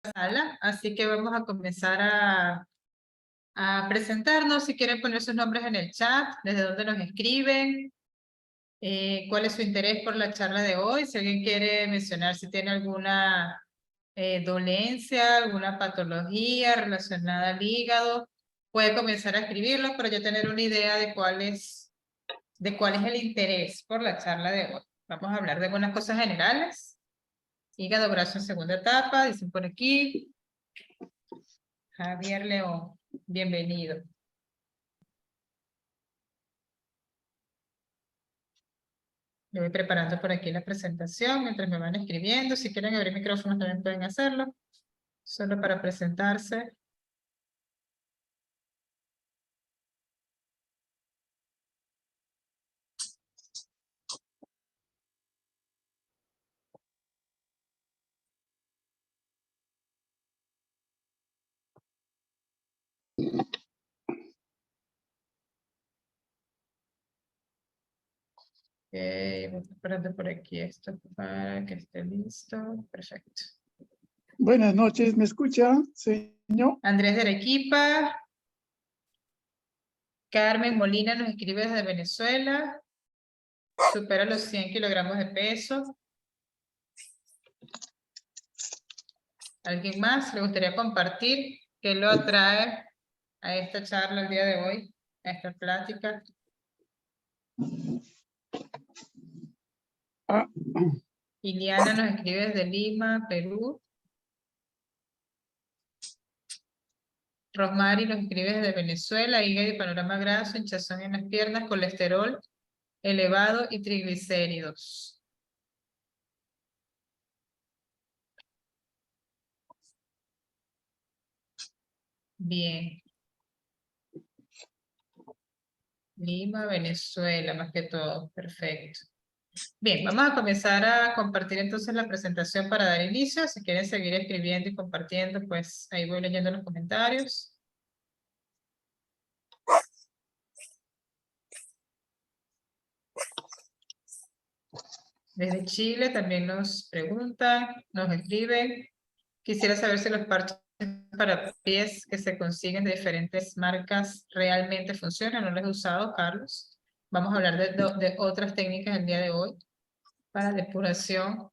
sala, así que vamos a comenzar a presentarnos. Si quieren poner sus nombres en el chat, desde dónde nos escriben, cuál es su interés por la charla de hoy, si alguien quiere mencionar si tiene alguna dolencia, alguna patología relacionada al hígado, puede comenzar a escribirlo para yo tener una idea de cuál es el interés por la charla de hoy. Vamos a hablar de algunas cosas generales. Hígado graso en segunda etapa, dicen por aquí. Javier León, bienvenido. Yo voy preparando por aquí la presentación mientras me van escribiendo. Si quieren abrir micrófonos también pueden hacerlo. Solo para presentarse. Voy preparando por aquí esto para que esté listo. Perfecto. Buenas noches, ¿me escucha, señor? Andrés de Arequipa. Carmen Molina nos escribe desde Venezuela. Supera los 100 kilogramos de peso. ¿Alguien más le gustaría compartir qué lo atrae a esta charla el día de hoy, a esta plática? Iliana nos escribe desde Lima, Perú. Rosmary nos escribe desde Venezuela, hígado y panorama graso, hinchazón en las piernas, colesterol elevado y triglicéridos. Bien. Lima, Venezuela, más que todo. Perfecto. Bien, vamos a comenzar a compartir entonces la presentación para dar inicio. Si quieren seguir escribiendo y compartiendo, pues ahí voy leyendo los comentarios. Desde Chile también nos preguntan, nos escriben. Quisiera saber si los parches para pies que se consiguen de diferentes marcas realmente funcionan. ¿No los he usado, Carlos? Vamos a hablar de otras técnicas el día de hoy para depuración.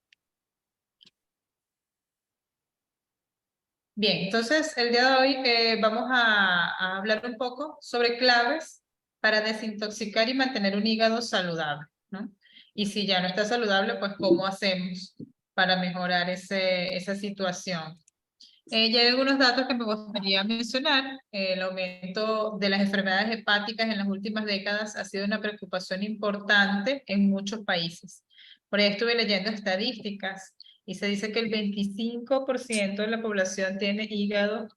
Bien, entonces el día de hoy vamos a hablar un poco sobre claves para desintoxicar y mantener un hígado saludable, ¿no? Y si ya no está saludable, pues ¿cómo hacemos para mejorar esa situación? Ya hay algunos datos que me gustaría mencionar. El aumento de las enfermedades hepáticas en las últimas décadas ha sido una preocupación importante en muchos países. Por ahí estuve leyendo estadísticas y se dice que el 25% de la población tiene hígado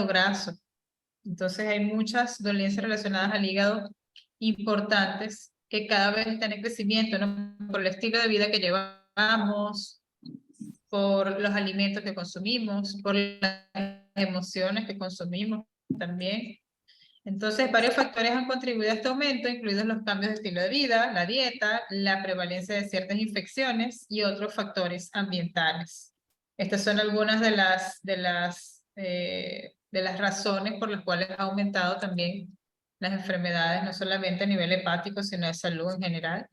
graso. Entonces hay muchas dolencias relacionadas al hígado importantes que cada vez están en crecimiento, ¿no? Por el estilo de vida que llevamos, por los alimentos que consumimos, por las emociones que consumimos también. Entonces, varios factores han contribuido a este aumento, incluidos los cambios de estilo de vida, la dieta, la prevalencia de ciertas infecciones y otros factores ambientales. Estas son algunas de las razones por las cuales ha aumentado también las enfermedades, no solamente a nivel hepático, sino de salud en general.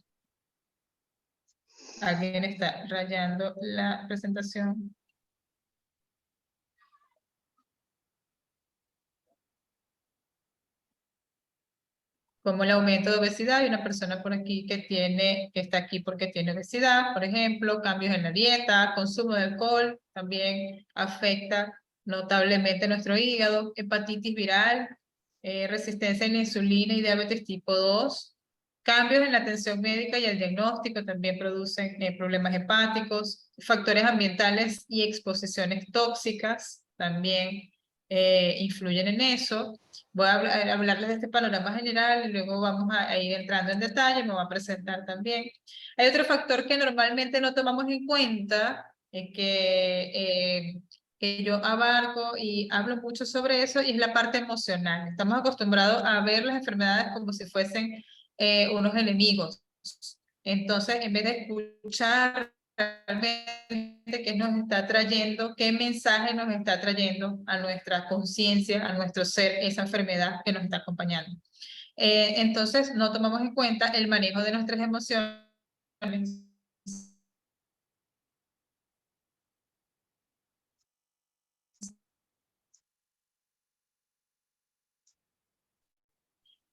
¿Alguien está rayando la presentación? Como el aumento de obesidad. Hay una persona por aquí que está aquí porque tiene obesidad, por ejemplo, cambios en la dieta, consumo de alcohol, también afecta notablemente nuestro hígado, hepatitis viral, resistencia a la insulina y diabetes tipo 2. Cambios en la atención médica y el diagnóstico también producen problemas hepáticos, factores ambientales y exposiciones tóxicas también influyen en eso. Voy a hablarles de este panorama general y luego vamos a ir entrando en detalle, me voy a presentar también. Hay otro factor que normalmente no tomamos en cuenta, que yo abarco y hablo mucho sobre eso, y es la parte emocional. Estamos acostumbrados a ver las enfermedades como si fuesen unos enemigos. Entonces, en vez de escuchar realmente qué nos está trayendo, qué mensaje nos está trayendo a nuestra conciencia, a nuestro ser, esa enfermedad que nos está acompañando. Entonces, no tomamos en cuenta el manejo de nuestras emociones.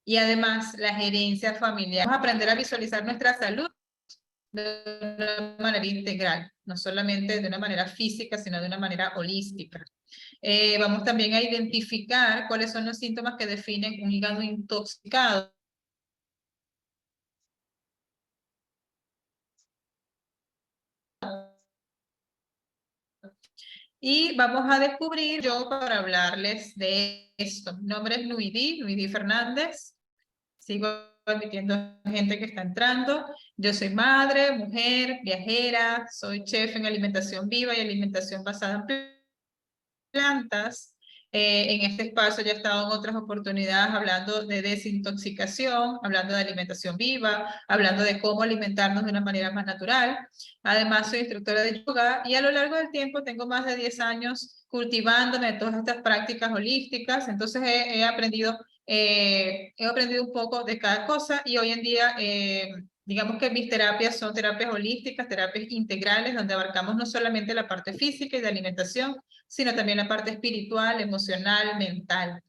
Y además, la gerencia familiar. Vamos a aprender a visualizar nuestra salud de una manera integral, no solamente de una manera física, sino de una manera holística. Vamos también a identificar cuáles son los síntomas que definen un hígado intoxicado. Y vamos a descubrir yo para hablarles de esto. Mi nombre es Nuidi Fernández. Sigo admitiendo gente que está entrando. Yo soy madre, mujer, viajera, soy chef en alimentación viva y alimentación basada en plantas. En este espacio ya he estado en otras oportunidades hablando de desintoxicación, hablando de alimentación viva, hablando de cómo alimentarnos de una manera más natural. Además, soy instructora de yoga y a lo largo del tiempo tengo más de 10 años cultivándome todas estas prácticas holísticas. Entonces he aprendido un poco de cada cosa y hoy en día digamos que mis terapias son terapias holísticas, terapias integrales, donde abarcamos no solamente la parte física y de alimentación, sino también la parte espiritual, emocional, mental.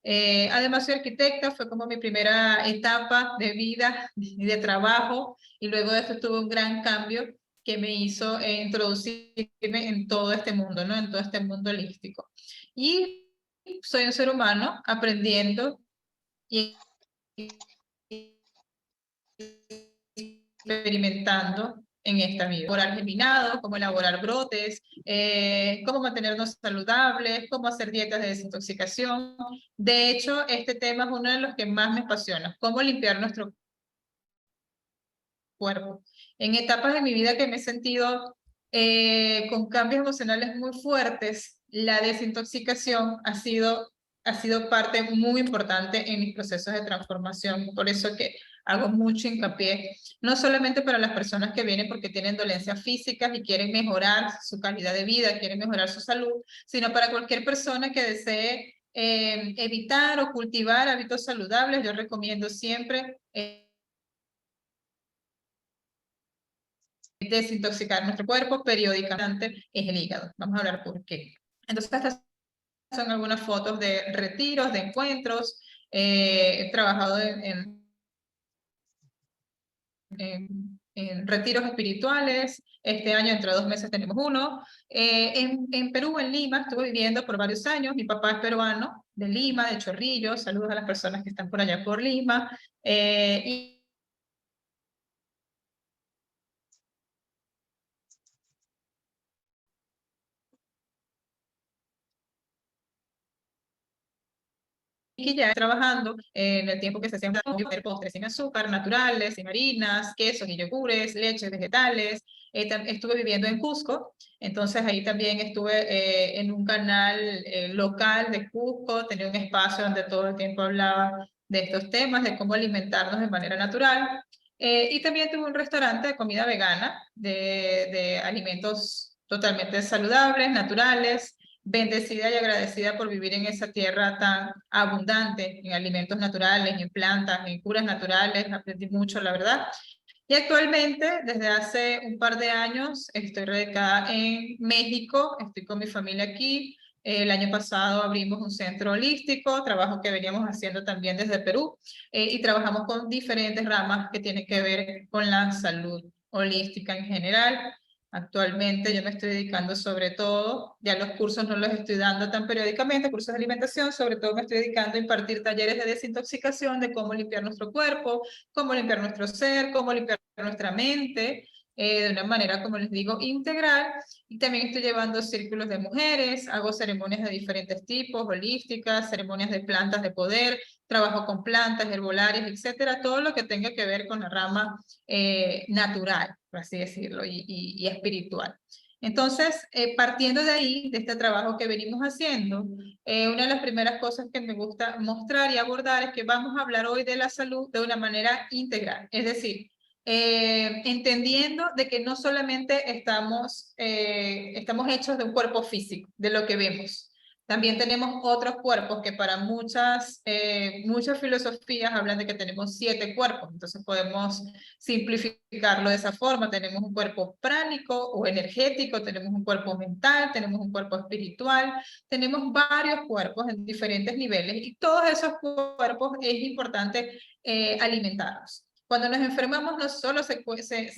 Además soy arquitecta, fue como mi primera etapa de vida y de trabajo, y luego de eso tuve un gran cambio que me hizo introducirme en todo este mundo, ¿no? En todo este mundo holístico. Y soy un ser humano aprendiendo y experimentando en esta vida. Elaborar germinados, cómo elaborar brotes, cómo mantenernos saludables, cómo hacer dietas de desintoxicación. De hecho, este tema es uno de los que más me apasiona, cómo limpiar nuestro cuerpo. En etapas de mi vida que me he sentido con cambios emocionales muy fuertes, la desintoxicación ha sido parte muy importante en mis procesos de transformación. Por eso que hago mucho hincapié, no solamente para las personas que vienen porque tienen dolencias físicas y quieren mejorar su calidad de vida, quieren mejorar su salud, sino para cualquier persona que desee evitar o cultivar hábitos saludables. Yo recomiendo siempre desintoxicar nuestro cuerpo periódicamente es el hígado. Vamos a hablar por qué. Entonces, estas son algunas fotos de retiros, de encuentros. He trabajado en retiros espirituales. Este año, entre 2 meses, tenemos uno. En Perú, en Lima, estuve viviendo por varios años. Mi papá es peruano, de Lima, de Chorrillos. Saludos a las personas que están por allá por Lima. Y y ya trabajando en el tiempo que se hacían postres sin azúcar, naturales, sin harinas, quesos y yogures, leches, vegetales. Estuve viviendo en Cusco, entonces ahí también estuve en un canal local de Cusco, tenía un espacio donde todo el tiempo hablaba de estos temas, de cómo alimentarnos de manera natural. Y también tuve un restaurante de comida vegana, de alimentos totalmente saludables, naturales, bendecida y agradecida por vivir en esa tierra tan abundante en alimentos naturales, en plantas, en curas naturales. Aprendí mucho, la verdad. Y actualmente, desde hace un par de años, estoy radicada en México, estoy con mi familia aquí. El año pasado abrimos un centro holístico, trabajo que veníamos haciendo también desde Perú, y trabajamos con diferentes ramas que tienen que ver con la salud holística en general. Actualmente yo me estoy dedicando sobre todo, ya los cursos no los estoy dando tan periódicamente, cursos de alimentación, sobre todo me estoy dedicando a impartir talleres de desintoxicación, de cómo limpiar nuestro cuerpo, cómo limpiar nuestro ser, cómo limpiar nuestra mente, de una manera, como les digo, integral. Y también estoy llevando círculos de mujeres, hago ceremonias de diferentes tipos, holísticas, ceremonias de plantas de poder, trabajo con plantas, herbolarias, etcétera, todo lo que tenga que ver con la rama natural, por así decirlo, y espiritual. Entonces, partiendo de ahí, de este trabajo que venimos haciendo, una de las primeras cosas que me gusta mostrar y abordar es que vamos a hablar hoy de la salud de una manera integral. Es decir, entendiendo de que no solamente estamos hechos de un cuerpo físico, de lo que vemos. También tenemos otros cuerpos que para muchas filosofías hablan de que tenemos 7 cuerpos. Entonces podemos simplificarlo de esa forma. Tenemos un cuerpo pránico o energético, tenemos un cuerpo mental, tenemos un cuerpo espiritual, tenemos varios cuerpos en diferentes niveles y todos esos cuerpos es importante alimentarlos. Cuando nos enfermamos no solo se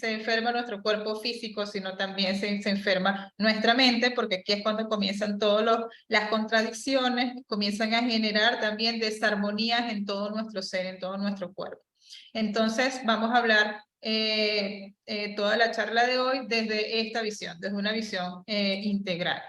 enferma nuestro cuerpo físico, sino también se enferma nuestra mente, porque aquí es cuando comienzan todas las contradicciones, comienzan a generar también desarmonías en todo nuestro ser, en todo nuestro cuerpo. Entonces vamos a hablar toda la charla de hoy desde esta visión, desde una visión integral.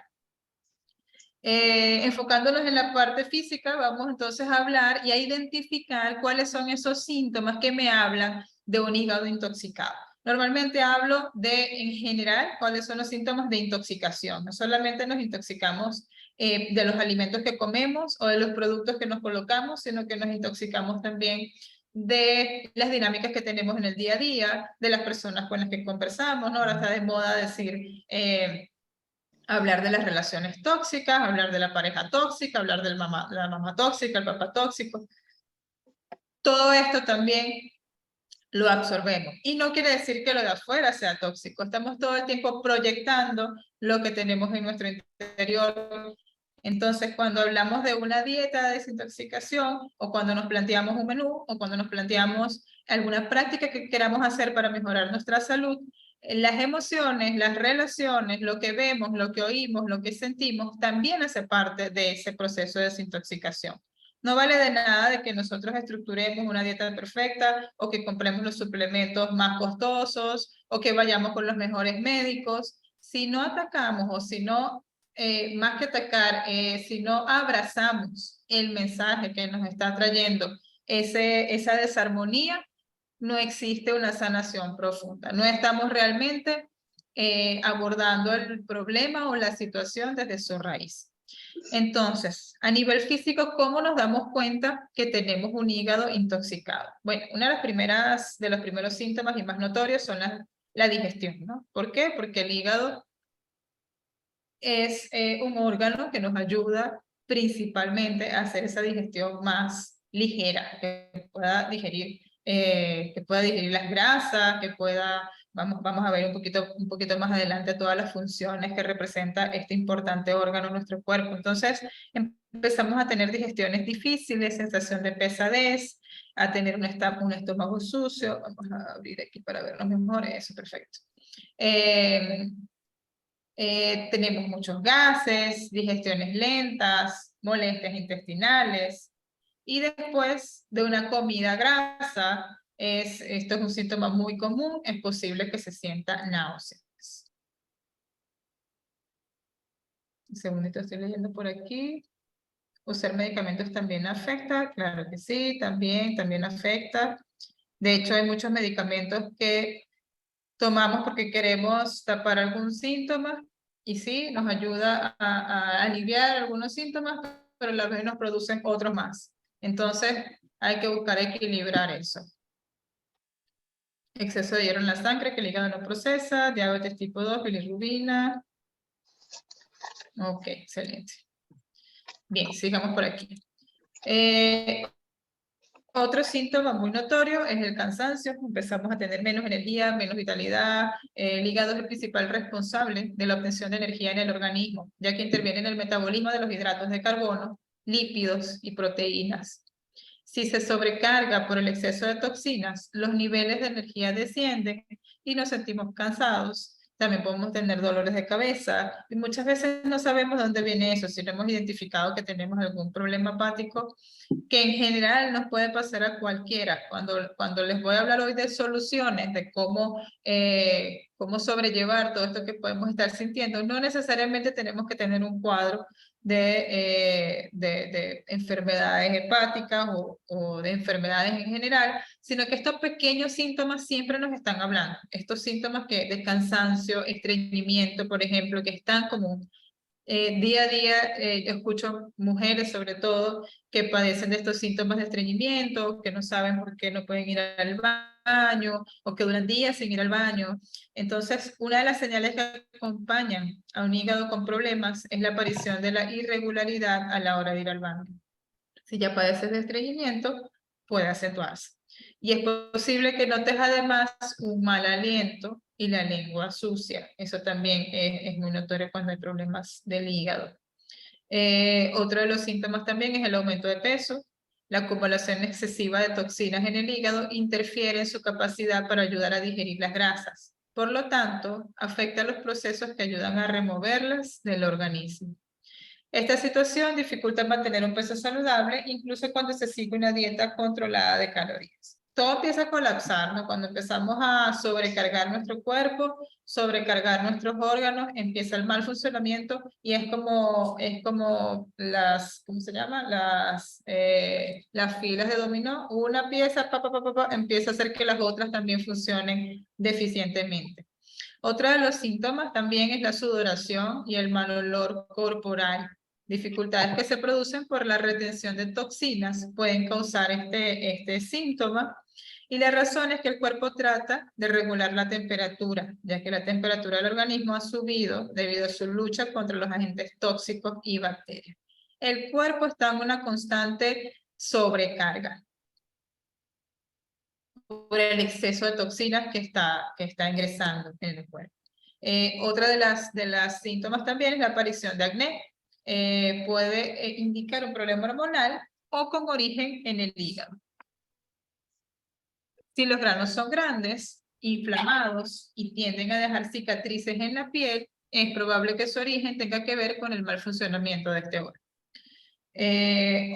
Enfocándonos en la parte física, vamos entonces a hablar y a identificar cuáles son esos síntomas que me hablan de un hígado intoxicado. Normalmente hablo en general, cuáles son los síntomas de intoxicación. No solamente nos intoxicamos de los alimentos que comemos o de los productos que nos colocamos, sino que nos intoxicamos también de las dinámicas que tenemos en el día a día, de las personas con las que conversamos, ¿no? Ahora está de moda decir... hablar de las relaciones tóxicas, hablar de la pareja tóxica, hablar de la mamá tóxica, el papá tóxico. Todo esto también lo absorbemos. Y no quiere decir que lo de afuera sea tóxico. Estamos todo el tiempo proyectando lo que tenemos en nuestro interior. Entonces, cuando hablamos de una dieta de desintoxicación, o cuando nos planteamos un menú, o cuando nos planteamos alguna práctica que queramos hacer para mejorar nuestra salud, las emociones, las relaciones, lo que vemos, lo que oímos, lo que sentimos, también hace parte de ese proceso de desintoxicación. No vale de nada de que nosotros estructuremos una dieta perfecta o que compremos los suplementos más costosos o que vayamos con los mejores médicos. Si no atacamos o si no, más que atacar, si no abrazamos el mensaje que nos está trayendo esa desarmonía, no existe una sanación profunda. No estamos realmente abordando el problema o la situación desde su raíz. Entonces, a nivel físico, ¿cómo nos damos cuenta que tenemos un hígado intoxicado? Bueno, una de los primeros síntomas y más notorios son la digestión, ¿no? ¿Por qué? Porque el hígado es un órgano que nos ayuda principalmente a hacer esa digestión más ligera, que pueda digerir las grasas, que pueda, vamos a ver un poquito más adelante todas las funciones que representa este importante órgano en nuestro cuerpo. Entonces empezamos a tener digestiones difíciles, sensación de pesadez, a tener un estómago sucio. Vamos a abrir aquí para verlo mejor, eso, perfecto. Tenemos muchos gases, digestiones lentas, molestias intestinales y después de una comida grasa, esto es un síntoma muy común, es posible que se sienta náuseas. Un segundito, estoy leyendo por aquí. ¿Usar medicamentos también afecta? Claro que sí, también afecta. De hecho, hay muchos medicamentos que tomamos porque queremos tapar algún síntoma y sí, nos ayuda a aliviar algunos síntomas, pero a la vez nos producen otros más. Entonces, hay que buscar equilibrar eso. Exceso de hierro en la sangre que el hígado no procesa, diabetes tipo 2, bilirrubina. Ok, excelente. Bien, sigamos por aquí. Otro síntoma muy notorio es el cansancio. Empezamos a tener menos energía, menos vitalidad. El hígado es el principal responsable de la obtención de energía en el organismo, ya que interviene en el metabolismo de los hidratos de carbono, lípidos y proteínas. Si se sobrecarga por el exceso de toxinas, los niveles de energía descienden y nos sentimos cansados. También podemos tener dolores de cabeza y muchas veces no sabemos de dónde viene eso, si no hemos identificado que tenemos algún problema hepático, que en general nos puede pasar a cualquiera. Cuando les voy a hablar hoy de soluciones, de cómo sobrellevar todo esto que podemos estar sintiendo, no necesariamente tenemos que tener un cuadro de enfermedades hepáticas o de enfermedades en general, sino que estos pequeños síntomas siempre nos están hablando. Estos síntomas de cansancio, estreñimiento, por ejemplo, que es tan común. Día a día yo escucho mujeres sobre todo que padecen de estos síntomas de estreñimiento, que no saben por qué no pueden ir al baño o que duran días sin ir al baño. Entonces, una de las señales que acompañan a un hígado con problemas es la aparición de la irregularidad a la hora de ir al baño. Si ya padeces de estreñimiento, puede acentuarse. Y es posible que notes además un mal aliento y la lengua sucia. Eso también es muy notorio cuando hay problemas del hígado. Otro de los síntomas también es el aumento de peso. La acumulación excesiva de toxinas en el hígado interfiere en su capacidad para ayudar a digerir las grasas. Por lo tanto, afecta los procesos que ayudan a removerlas del organismo. Esta situación dificulta mantener un peso saludable, incluso cuando se sigue una dieta controlada de calorías. Todo empieza a colapsar, ¿no? Cuando empezamos a sobrecargar nuestro cuerpo, sobrecargar nuestros órganos, empieza el mal funcionamiento y es como las, ¿cómo se llama? Las filas de dominó. Una pieza, empieza a hacer que las otras también funcionen deficientemente. Otro de los síntomas también es la sudoración y el mal olor corporal. Dificultades que se producen por la retención de toxinas pueden causar este síntoma y la razón es que el cuerpo trata de regular la temperatura, ya que la temperatura del organismo ha subido debido a su lucha contra los agentes tóxicos y bacterias. El cuerpo está en una constante sobrecarga por el exceso de toxinas que está ingresando en el cuerpo. Otra de las síntomas también es la aparición de acné. Puede indicar un problema hormonal o con origen en el hígado. Si los granos son grandes, inflamados y tienden a dejar cicatrices en la piel, es probable que su origen tenga que ver con el mal funcionamiento de este órgano.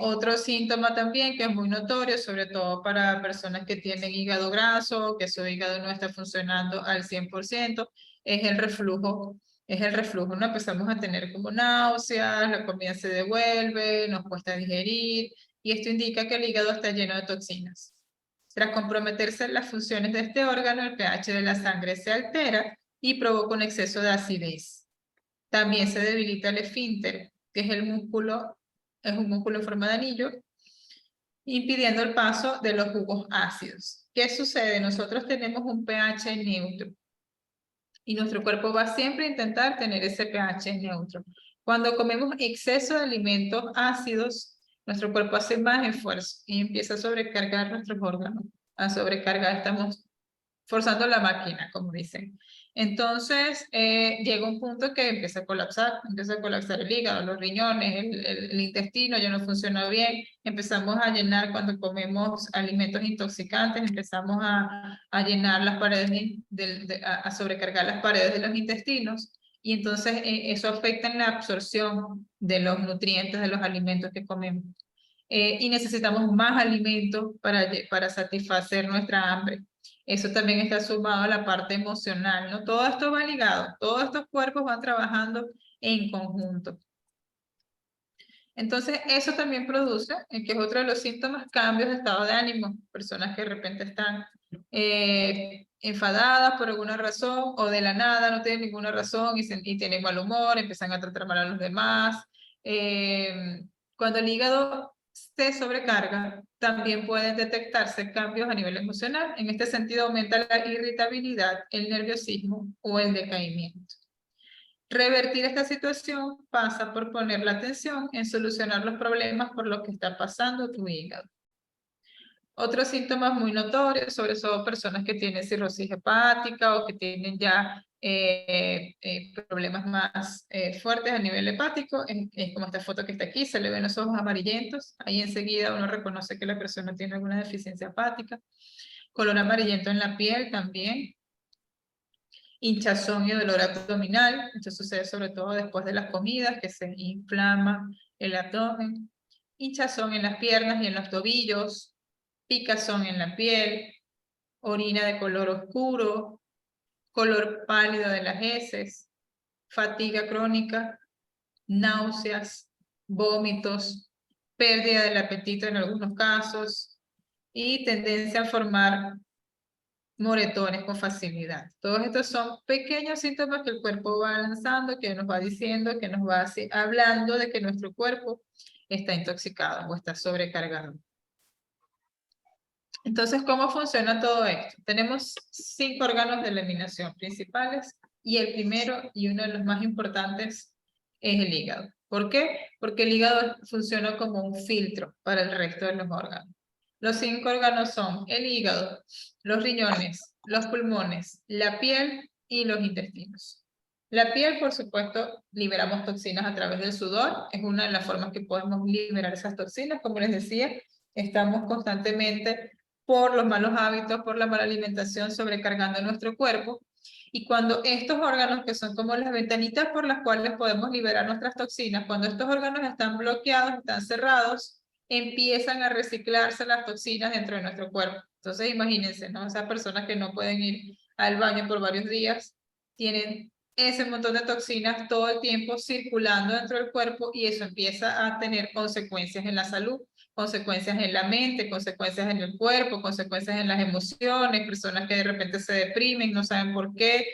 Otro síntoma también que es muy notorio, sobre todo para personas que tienen hígado graso, que su hígado no está funcionando al 100%, es el reflujo. Es el reflujo, ¿no? Empezamos a tener como náuseas, la comida se devuelve, nos cuesta digerir, y esto indica que el hígado está lleno de toxinas. Tras comprometerse las funciones de este órgano, el pH de la sangre se altera y provoca un exceso de acidez. También se debilita el esfínter, que es un músculo en forma de anillo, impidiendo el paso de los jugos ácidos. ¿Qué sucede? Nosotros tenemos un pH neutro y nuestro cuerpo va siempre a intentar tener ese pH neutro. Cuando comemos exceso de alimentos ácidos, nuestro cuerpo hace más esfuerzo y empieza a sobrecargar nuestros órganos. A sobrecargar, estamos forzando la máquina, como dicen. Entonces, llega un punto que empieza a colapsar el hígado, los riñones, el intestino ya no funciona bien, empezamos a llenar cuando comemos alimentos intoxicantes, empezamos a llenar las paredes, a sobrecargar las paredes de los intestinos, y entonces eso afecta en la absorción de los nutrientes de los alimentos que comemos. Y necesitamos más alimentos para satisfacer nuestra hambre. Eso también está sumado a la parte emocional, ¿no? Todo esto va ligado, todos estos cuerpos van trabajando en conjunto. Entonces, eso también produce, que es otro de los síntomas, cambios de estado de ánimo. Personas que de repente están enfadadas por alguna razón o de la nada no tienen ninguna razón y tienen mal humor, empiezan a tratar mal a los demás. Cuando el hígado se sobrecarga, también pueden detectarse cambios a nivel emocional. En este sentido, aumenta la irritabilidad, el nerviosismo o el decaimiento. Revertir esta situación pasa por poner la atención en solucionar los problemas por los que está pasando tu hígado. Otros síntomas muy notorios, sobre todo personas que tienen cirrosis hepática o que tienen ya problemas más fuertes a nivel hepático, es como esta foto que está aquí, se le ven los ojos amarillentos, ahí enseguida uno reconoce que la persona tiene alguna deficiencia hepática. Color amarillento en la piel también. Hinchazón y dolor abdominal, esto sucede sobre todo después de las comidas, que se inflama el abdomen. Hinchazón en las piernas y en los tobillos, picazón en la piel, orina de color oscuro, color pálido de las heces, fatiga crónica, náuseas, vómitos, pérdida del apetito en algunos casos y tendencia a formar moretones con facilidad. Todos estos son pequeños síntomas que el cuerpo va lanzando, que nos va diciendo, que nos va hablando de que nuestro cuerpo está intoxicado o está sobrecargado. Entonces, ¿cómo funciona todo esto? Tenemos 5 órganos de eliminación principales y el primero y uno de los más importantes es el hígado. ¿Por qué? Porque el hígado funciona como un filtro para el resto de los órganos. Los 5 órganos son el hígado, los riñones, los pulmones, la piel y los intestinos. La piel, por supuesto, liberamos toxinas a través del sudor. Es una de las formas que podemos liberar esas toxinas. Como les decía, estamos constantemente por los malos hábitos, por la mala alimentación, sobrecargando nuestro cuerpo. Y cuando estos órganos, que son como las ventanitas por las cuales podemos liberar nuestras toxinas, cuando estos órganos están bloqueados, están cerrados, empiezan a reciclarse las toxinas dentro de nuestro cuerpo. Entonces imagínense, ¿no? Esas personas que no pueden ir al baño por varios días, tienen ese montón de toxinas todo el tiempo circulando dentro del cuerpo y eso empieza a tener consecuencias en la salud, consecuencias en la mente, consecuencias en el cuerpo, consecuencias en las emociones, personas que de repente se deprimen, no saben por qué,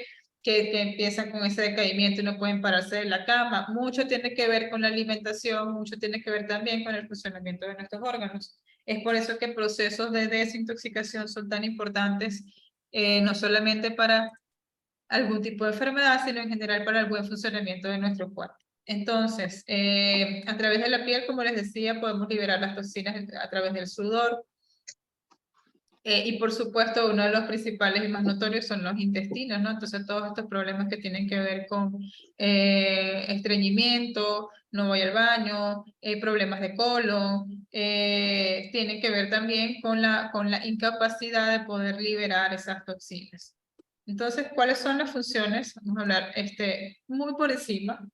que empiezan con ese decaimiento y no pueden pararse de la cama. Mucho tiene que ver con la alimentación, mucho tiene que ver también con el funcionamiento de nuestros órganos. Es por eso que procesos de desintoxicación son tan importantes, no solamente para algún tipo de enfermedad, sino en general para el buen funcionamiento de nuestro cuerpo. Entonces, a través de la piel, como les decía, podemos liberar las toxinas a través del sudor. Y por supuesto, uno de los principales y más notorios son los intestinos, ¿no? Entonces, todos estos problemas que tienen que ver con estreñimiento, no voy al baño, problemas de colon, tienen que ver también con la incapacidad de poder liberar esas toxinas. Entonces, ¿cuáles son las funciones? Vamos a hablar muy por encima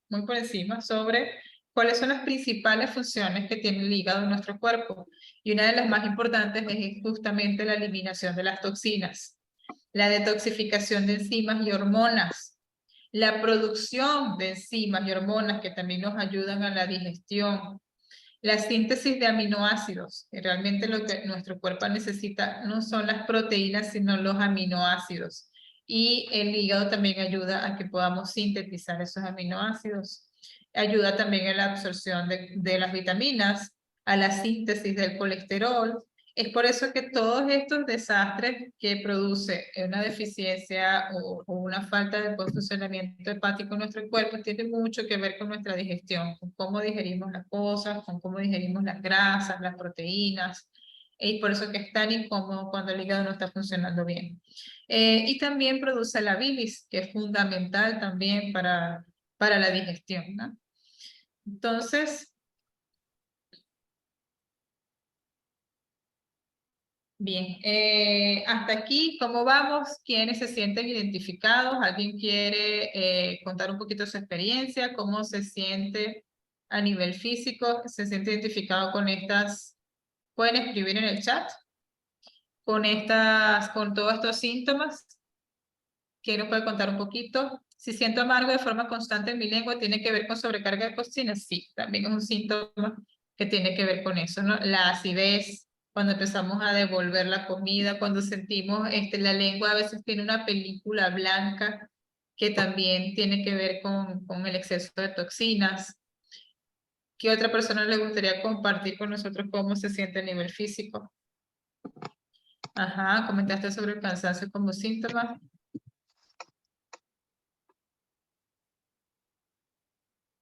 sobre cuáles son las principales funciones que tiene el hígado en nuestro cuerpo. Y una de las más importantes es justamente la eliminación de las toxinas, la detoxificación de enzimas y hormonas, la producción de enzimas y hormonas que también nos ayudan a la digestión, la síntesis de aminoácidos, que realmente lo que nuestro cuerpo necesita no son las proteínas, sino los aminoácidos. Y el hígado también ayuda a que podamos sintetizar esos aminoácidos. Ayuda también en la absorción de las vitaminas, a la síntesis del colesterol. Es por eso que todos estos desastres que produce una deficiencia o una falta de buen funcionamiento hepático en nuestro cuerpo tienen mucho que ver con nuestra digestión, con cómo digerimos las cosas, con cómo digerimos las grasas, las proteínas, y por eso que es tan incómodo cuando el hígado no está funcionando bien. Y también produce la bilis, que es fundamental también para la digestión, ¿no? Entonces, bien, hasta aquí, ¿cómo vamos? ¿Quiénes se sienten identificados? ¿Alguien quiere contar un poquito su experiencia? ¿Cómo se siente a nivel físico? ¿Se siente identificado con estas? Pueden escribir en el chat con todos estos síntomas. ¿Quién nos puede contar un poquito? Si siento amargo de forma constante en mi lengua, ¿tiene que ver con sobrecarga de toxinas? Sí, también es un síntoma que tiene que ver con eso, ¿no? La acidez, cuando empezamos a devolver la comida, cuando sentimos la lengua a veces tiene una película blanca que también tiene que ver con el exceso de toxinas. ¿Qué otra persona le gustaría compartir con nosotros cómo se siente a nivel físico? Ajá, comentaste sobre el cansancio como síntoma.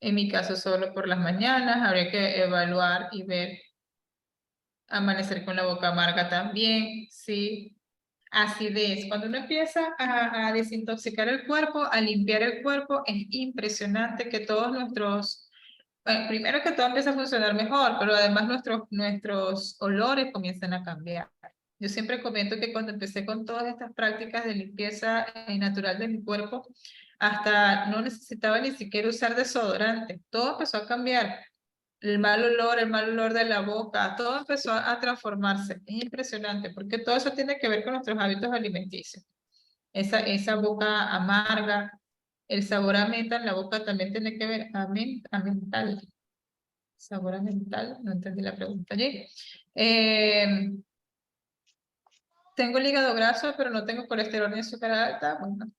En mi caso, solo por las mañanas, habría que evaluar y ver. Amanecer con la boca amarga también, sí. Acidez. Cuando uno empieza a desintoxicar el cuerpo, a limpiar el cuerpo, es impresionante que todos nuestros, primero que todo empieza a funcionar mejor, pero además nuestros olores comienzan a cambiar. Yo siempre comento que cuando empecé con todas estas prácticas de limpieza natural de mi cuerpo, hasta no necesitaba ni siquiera usar desodorante. Todo empezó a cambiar. El mal olor de la boca, todo empezó a transformarse. Es impresionante porque todo eso tiene que ver con nuestros hábitos alimenticios. Esa boca amarga, el sabor a menta en la boca también tiene que ver a mental. Sabor a mental, no entendí la pregunta allí. tengo el hígado graso, pero no tengo colesterol ni azúcar alta, bueno,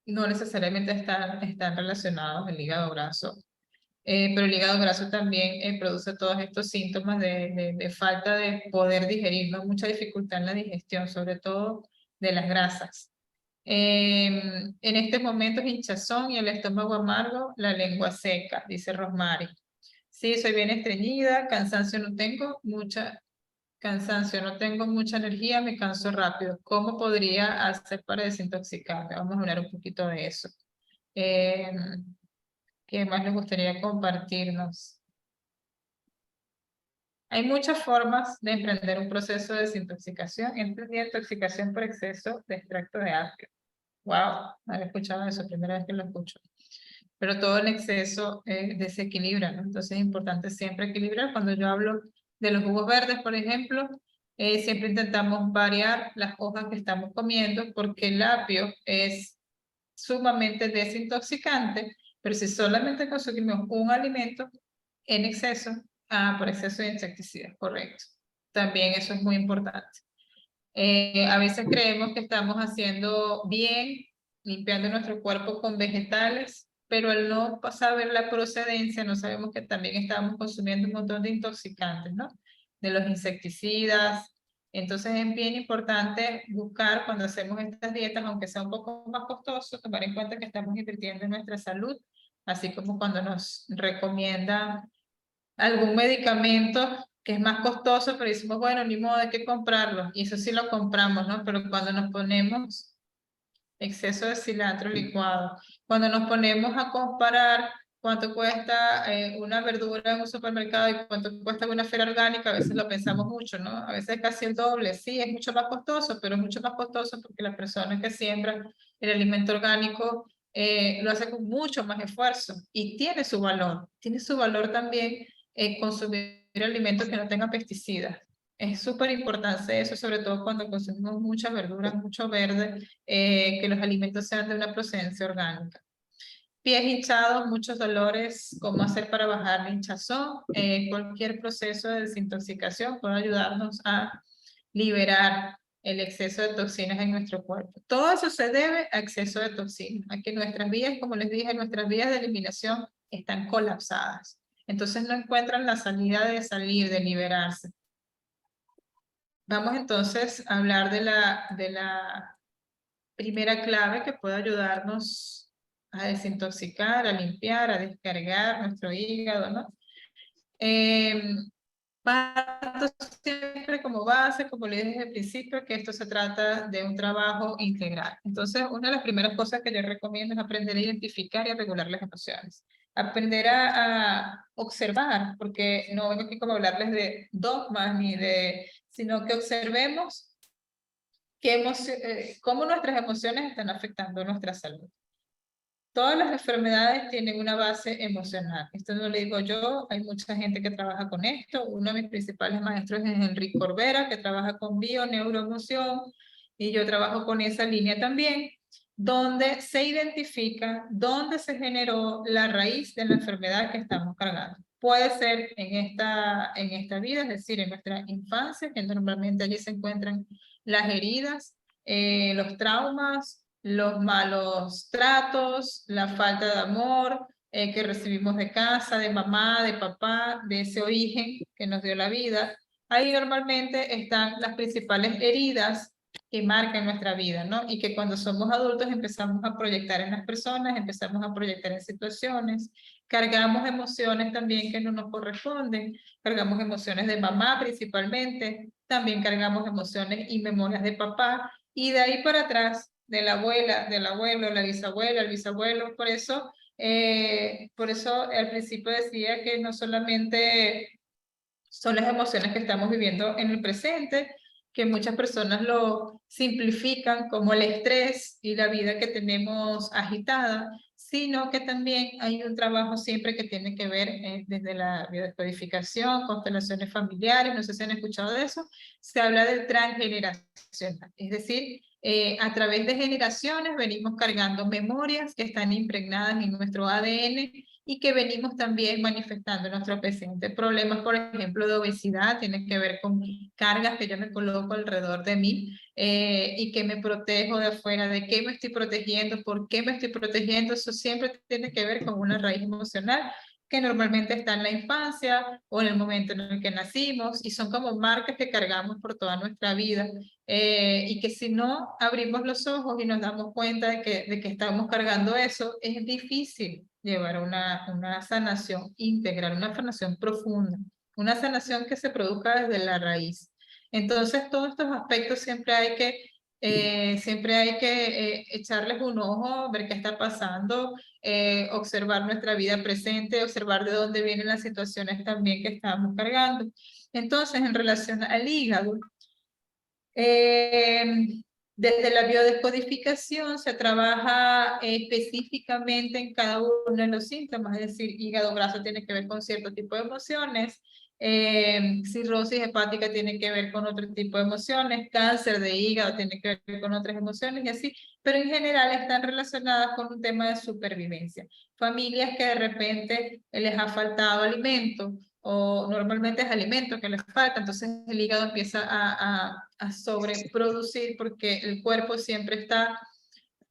no necesariamente están relacionados el hígado graso. Pero el hígado graso también produce todos estos síntomas de falta de poder digerir, ¿no? Mucha dificultad en la digestión, sobre todo de las grasas. En estos momentos hinchazón y el estómago amargo, la lengua seca, dice Rosmary. Sí, soy bien estreñida, cansancio no tengo mucha energía, me canso rápido. ¿Cómo podría hacer para desintoxicarme? Vamos a hablar un poquito de eso. ¿Qué más les gustaría compartirnos? Hay muchas formas de emprender un proceso de desintoxicación. Entendí intoxicación por exceso de extracto de apio. Wow, no había escuchado eso, primera vez que lo escucho. Pero todo en exceso desequilibra, ¿no? Entonces es importante siempre equilibrar. Cuando yo hablo de los jugos verdes, por ejemplo, siempre intentamos variar las hojas que estamos comiendo porque el apio es sumamente desintoxicante, pero si solamente consumimos un alimento en exceso, por exceso de insecticidas, correcto. También eso es muy importante. A veces creemos que estamos haciendo bien, limpiando nuestro cuerpo con vegetales, pero al no saber la procedencia, no sabemos que también estamos consumiendo un montón de intoxicantes, ¿no? De los insecticidas. Entonces es bien importante buscar cuando hacemos estas dietas, aunque sea un poco más costoso, tomar en cuenta que estamos invirtiendo en nuestra salud, así como cuando nos recomiendan algún medicamento que es más costoso, pero decimos, bueno, ni modo de qué comprarlo, y eso sí lo compramos, ¿no? Pero cuando nos ponemos exceso de cilantro licuado, cuando nos ponemos a comparar cuánto cuesta una verdura en un supermercado y cuánto cuesta una feria orgánica, a veces lo pensamos mucho, ¿no? A veces casi el doble, sí, es mucho más costoso, pero es mucho más costoso porque las personas que siembran el alimento orgánico lo hacen con mucho más esfuerzo y tiene su valor también consumir alimentos que no tengan pesticidas. Es súper importante eso, sobre todo cuando consumimos muchas verduras, mucho verde, que los alimentos sean de una procedencia orgánica. Pies hinchados, muchos dolores, ¿cómo hacer para bajar la hinchazón? Cualquier proceso de desintoxicación puede ayudarnos a liberar el exceso de toxinas en nuestro cuerpo. Todo eso se debe a exceso de toxinas, a que nuestras vías, como les dije, nuestras vías de eliminación están colapsadas. Entonces no encuentran la salida de salir, de liberarse. Vamos entonces a hablar de la primera clave que puede ayudarnos a desintoxicar, a limpiar, a descargar nuestro hígado, ¿no? Parto siempre como base, como le dije desde el principio, que esto se trata de un trabajo integral. Entonces, una de las primeras cosas que yo recomiendo es aprender a identificar y a regular las emociones. Aprender a observar, porque no vengo aquí como a hablarles de dogmas ni de, sino que observemos cómo nuestras emociones están afectando nuestra salud. Todas las enfermedades tienen una base emocional. Esto no lo digo yo, hay mucha gente que trabaja con esto. Uno de mis principales maestros es Enrique Corbera, que trabaja con bio-neuroemoción, y yo trabajo con esa línea también, donde se identifica dónde se generó la raíz de la enfermedad que estamos cargando. Puede ser en esta vida, es decir, en nuestra infancia, que normalmente allí se encuentran las heridas, los traumas, los malos tratos, la falta de amor que recibimos de casa, de mamá, de papá, de ese origen que nos dio la vida. Ahí normalmente están las principales heridas que marcan nuestra vida, ¿no? Y que cuando somos adultos empezamos a proyectar en las personas, empezamos a proyectar en situaciones, cargamos emociones también que no nos corresponden, cargamos emociones de mamá principalmente, también cargamos emociones y memorias de papá, y de ahí para atrás, de la abuela, del abuelo, la bisabuela, el bisabuelo. Por eso al principio decía que no solamente son las emociones que estamos viviendo en el presente, que muchas personas lo simplifican como el estrés y la vida que tenemos agitada, sino que también hay un trabajo siempre que tiene que ver desde la biodescodificación, constelaciones familiares, no sé si han escuchado de eso, se habla del transgeneracional, es decir, a través de generaciones venimos cargando memorias que están impregnadas en nuestro ADN y que venimos también manifestando en nuestro presente. Problemas, por ejemplo, de obesidad, tienen que ver con cargas que yo me coloco alrededor de mí y que me protejo de afuera, de qué me estoy protegiendo, por qué me estoy protegiendo, eso siempre tiene que ver con una raíz emocional que normalmente está en la infancia o en el momento en el que nacimos y son como marcas que cargamos por toda nuestra vida y que si no abrimos los ojos y nos damos cuenta de que estamos cargando eso, es difícil llevar una sanación integral, una sanación profunda, una sanación que se produzca desde la raíz. Entonces, todos estos aspectos siempre hay que echarles un ojo, ver qué está pasando, observar nuestra vida presente, observar de dónde vienen las situaciones también que estamos cargando. Entonces, en relación al hígado, desde la biodescodificación se trabaja específicamente en cada uno de los síntomas, es decir, hígado graso tiene que ver con cierto tipo de emociones, cirrosis hepática tiene que ver con otro tipo de emociones, cáncer de hígado tiene que ver con otras emociones y así, pero en general están relacionadas con un tema de supervivencia. Familias que de repente les ha faltado alimento o normalmente es alimento que les falta, entonces el hígado empieza a sobreproducir porque el cuerpo siempre está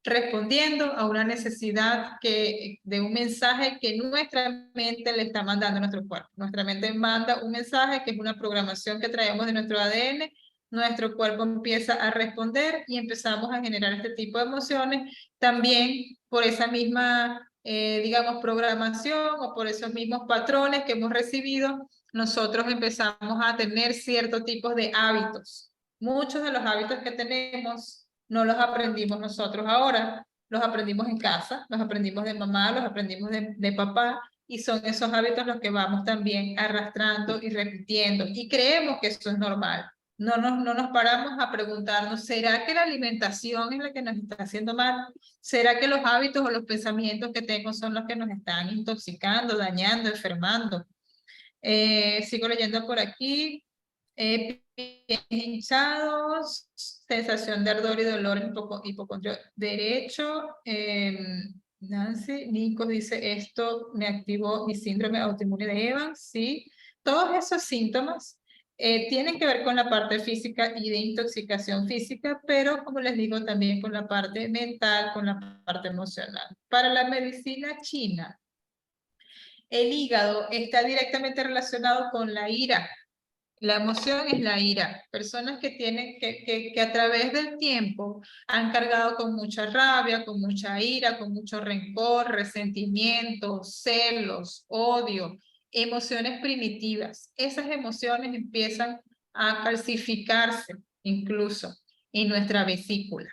respondiendo a una necesidad de un mensaje que nuestra mente le está mandando a nuestro cuerpo. Nuestra mente manda un mensaje que es una programación que traemos de nuestro ADN, nuestro cuerpo empieza a responder y empezamos a generar este tipo de emociones también por esa misma, digamos, programación o por esos mismos patrones que hemos recibido, nosotros empezamos a tener ciertos tipos de hábitos. Muchos de los hábitos que tenemos no los aprendimos nosotros ahora, los aprendimos en casa, los aprendimos de mamá, los aprendimos de papá, y son esos hábitos los que vamos también arrastrando y repitiendo, y creemos que eso es normal. No nos paramos a preguntarnos, ¿será que la alimentación es la que nos está haciendo mal? ¿Será que los hábitos o los pensamientos que tengo son los que nos están intoxicando, dañando, enfermando? Sigo leyendo por aquí. Pies hinchados, sensación de ardor y dolor en hipocondrio derecho. Nancy, Nico dice, esto me activó mi síndrome autoinmune de Evans, sí. Todos esos síntomas tienen que ver con la parte física y de intoxicación física, pero como les digo, también con la parte mental, con la parte emocional. Para la medicina china, el hígado está directamente relacionado con la ira. La emoción es la ira. Personas que tienen que a través del tiempo han cargado con mucha rabia, con mucha ira, con mucho rencor, resentimiento, celos, odio, emociones primitivas. Esas emociones empiezan a calcificarse incluso en nuestra vesícula.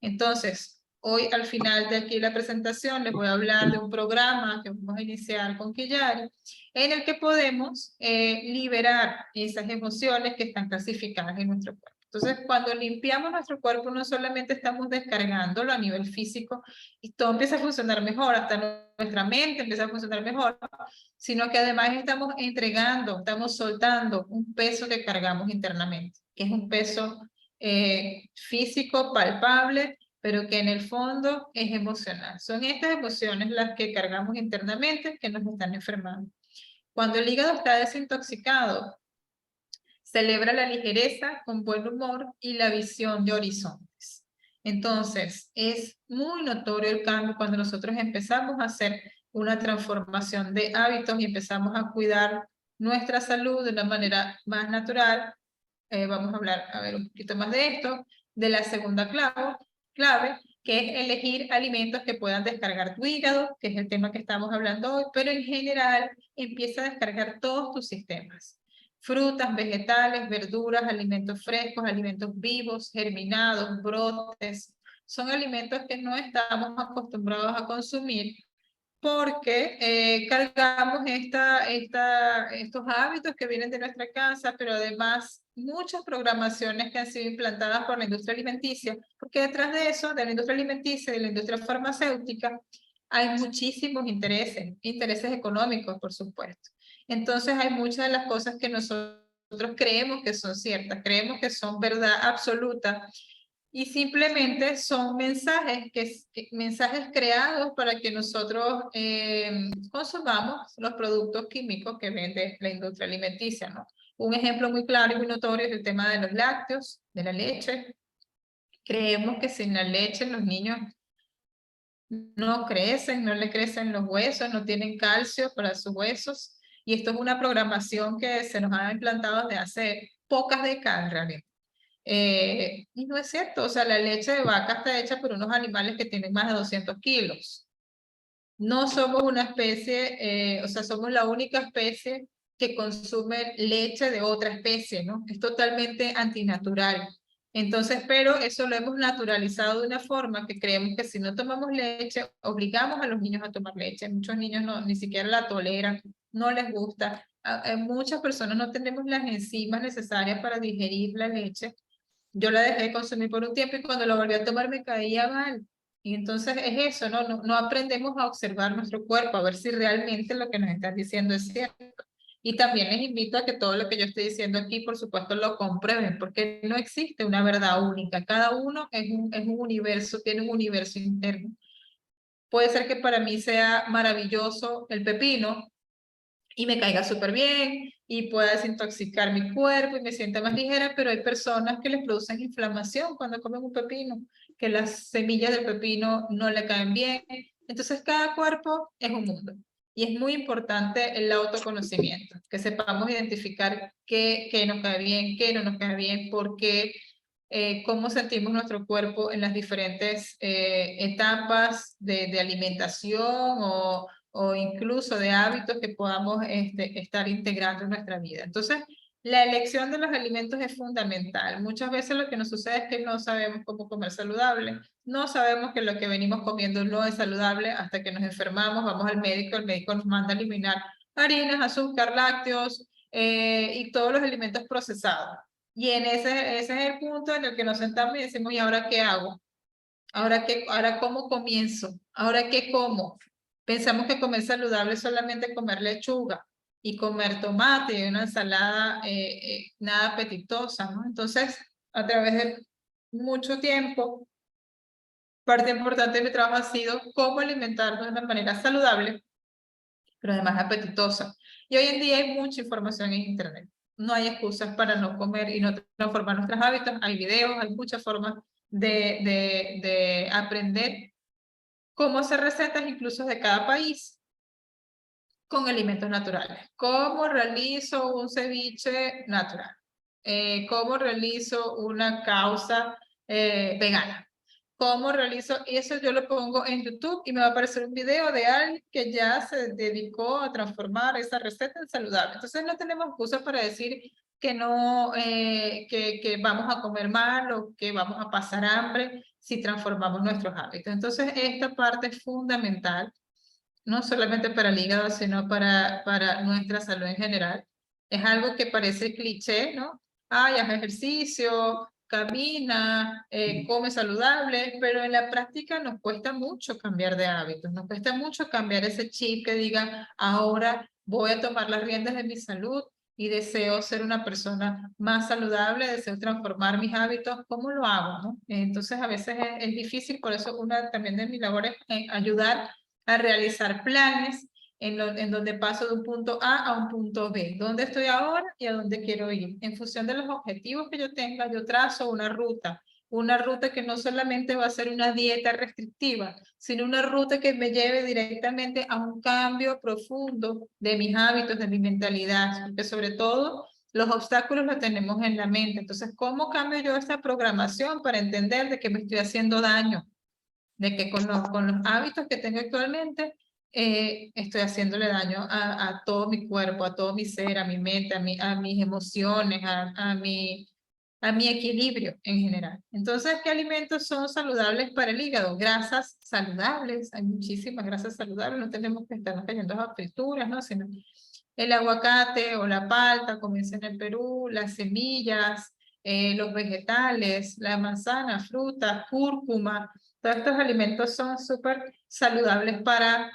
Entonces, hoy al final de aquí la presentación les voy a hablar de un programa que vamos a iniciar con Killari, en el que podemos liberar esas emociones que están clasificadas en nuestro cuerpo. Entonces, cuando limpiamos nuestro cuerpo, no solamente estamos descargándolo a nivel físico y todo empieza a funcionar mejor, hasta nuestra mente empieza a funcionar mejor, sino que además estamos entregando, estamos soltando un peso que cargamos internamente, que es un peso físico, palpable, pero que en el fondo es emocional. Son estas emociones las que cargamos internamente que nos están enfermando. Cuando el hígado está desintoxicado, celebra la ligereza con buen humor y la visión de horizontes. Entonces, es muy notorio el cambio cuando nosotros empezamos a hacer una transformación de hábitos y empezamos a cuidar nuestra salud de una manera más natural. Vamos a hablar, a ver, un poquito más de esto, de la segunda clave, que es elegir alimentos que puedan descargar tu hígado, que es el tema que estamos hablando hoy, pero en general empieza a descargar todos tus sistemas. Frutas, vegetales, verduras, alimentos frescos, alimentos vivos, germinados, brotes, son alimentos que no estamos acostumbrados a consumir porque cargamos estos hábitos que vienen de nuestra casa, pero además muchas programaciones que han sido implantadas por la industria alimenticia, porque detrás de eso, de la industria alimenticia y de la industria farmacéutica, hay muchísimos intereses, intereses económicos, por supuesto. Entonces hay muchas de las cosas que nosotros creemos que son ciertas, creemos que son verdad absoluta, y simplemente son mensajes, mensajes creados para que nosotros consumamos los productos químicos que vende la industria alimenticia, ¿no? Un ejemplo muy claro y muy notorio es el tema de los lácteos, de la leche. Creemos que sin la leche los niños no crecen, no le crecen los huesos, no tienen calcio para sus huesos. Y esto es una programación que se nos ha implantado desde hace pocas décadas realmente. Y no es cierto, o sea, la leche de vaca está hecha por unos animales que tienen más de 200 kilos. No somos una especie, o sea, somos la única especie que consume leche de otra especie, ¿no? Es totalmente antinatural. Entonces, pero eso lo hemos naturalizado de una forma que creemos que si no tomamos leche, obligamos a los niños a tomar leche. Muchos niños no, ni siquiera la toleran, no les gusta. Muchas personas no tenemos las enzimas necesarias para digerir la leche. Yo la dejé de consumir por un tiempo y cuando lo volví a tomar me caía mal. Y entonces es eso, ¿no? No aprendemos a observar nuestro cuerpo, a ver si realmente lo que nos están diciendo es cierto. Y también les invito a que todo lo que yo estoy diciendo aquí, por supuesto, lo comprueben, porque no existe una verdad única. Cada uno es un universo, tiene un universo interno. Puede ser que para mí sea maravilloso el pepino, y me caiga súper bien y pueda desintoxicar mi cuerpo y me sienta más ligera, pero hay personas que les producen inflamación cuando comen un pepino, que las semillas del pepino no le caen bien. Entonces cada cuerpo es un mundo y es muy importante el autoconocimiento, que sepamos identificar qué nos cae bien, qué no nos cae bien, por qué, cómo sentimos nuestro cuerpo en las diferentes etapas de alimentación o incluso de hábitos que podamos estar integrando en nuestra vida. Entonces, la elección de los alimentos es fundamental. Muchas veces lo que nos sucede es que no sabemos cómo comer saludable, no sabemos que lo que venimos comiendo no es saludable hasta que nos enfermamos, vamos al médico, el médico nos manda a eliminar harinas, azúcar, lácteos y todos los alimentos procesados. Y ese es el punto en el que nos sentamos y decimos, ¿y ahora qué hago? Ahora cómo comienzo, ahora qué como. Pensamos que comer saludable es solamente comer lechuga y comer tomate y una ensalada nada apetitosa, ¿no? Entonces, a través de mucho tiempo, parte importante de mi trabajo ha sido cómo alimentarnos de una manera saludable, pero además apetitosa. Y hoy en día hay mucha información en internet. No hay excusas para no comer y no transformar nuestros hábitos. Hay videos, hay muchas formas de aprender cómo hacer recetas incluso de cada país con alimentos naturales. ¿Cómo realizo un ceviche natural? ¿Cómo realizo una causa vegana? ¿Cómo realizo eso? Yo lo pongo en YouTube y me va a aparecer un video de alguien que ya se dedicó a transformar esa receta en saludable. Entonces no tenemos excusas para decir que no, que vamos a comer mal o que vamos a pasar hambre si transformamos nuestros hábitos. Entonces esta parte es fundamental, no solamente para el hígado, sino para nuestra salud en general. Es algo que parece cliché, ¿no? Ay, haz ejercicio, camina, come saludable, pero en la práctica nos cuesta mucho cambiar de hábitos, nos cuesta mucho cambiar ese chip que diga, ahora voy a tomar las riendas de mi salud y deseo ser una persona más saludable, deseo transformar mis hábitos, ¿cómo lo hago? ¿No? Entonces a veces es difícil, por eso una también de mis labores es ayudar a realizar planes en donde paso de un punto A a un punto B. ¿Dónde estoy ahora y a dónde quiero ir? En función de los objetivos que yo tenga, yo trazo una ruta que no solamente va a ser una dieta restrictiva, sino una ruta que me lleve directamente a un cambio profundo de mis hábitos, de mi mentalidad, porque sobre todo los obstáculos los tenemos en la mente. Entonces, ¿cómo cambio yo esta programación para entender de que me estoy haciendo daño? De que con los hábitos que tengo actualmente, estoy haciéndole daño a todo mi cuerpo, a todo mi ser, a mi mente, a mis emociones, a mi equilibrio en general. Entonces, ¿qué alimentos son saludables para el hígado? Grasas saludables, hay muchísimas grasas saludables, no tenemos que estarnos cayendo a frituras, ¿no? Sino el aguacate o la palta, como dicen en el Perú, las semillas, los vegetales, la manzana, fruta, cúrcuma, todos estos alimentos son súper saludables para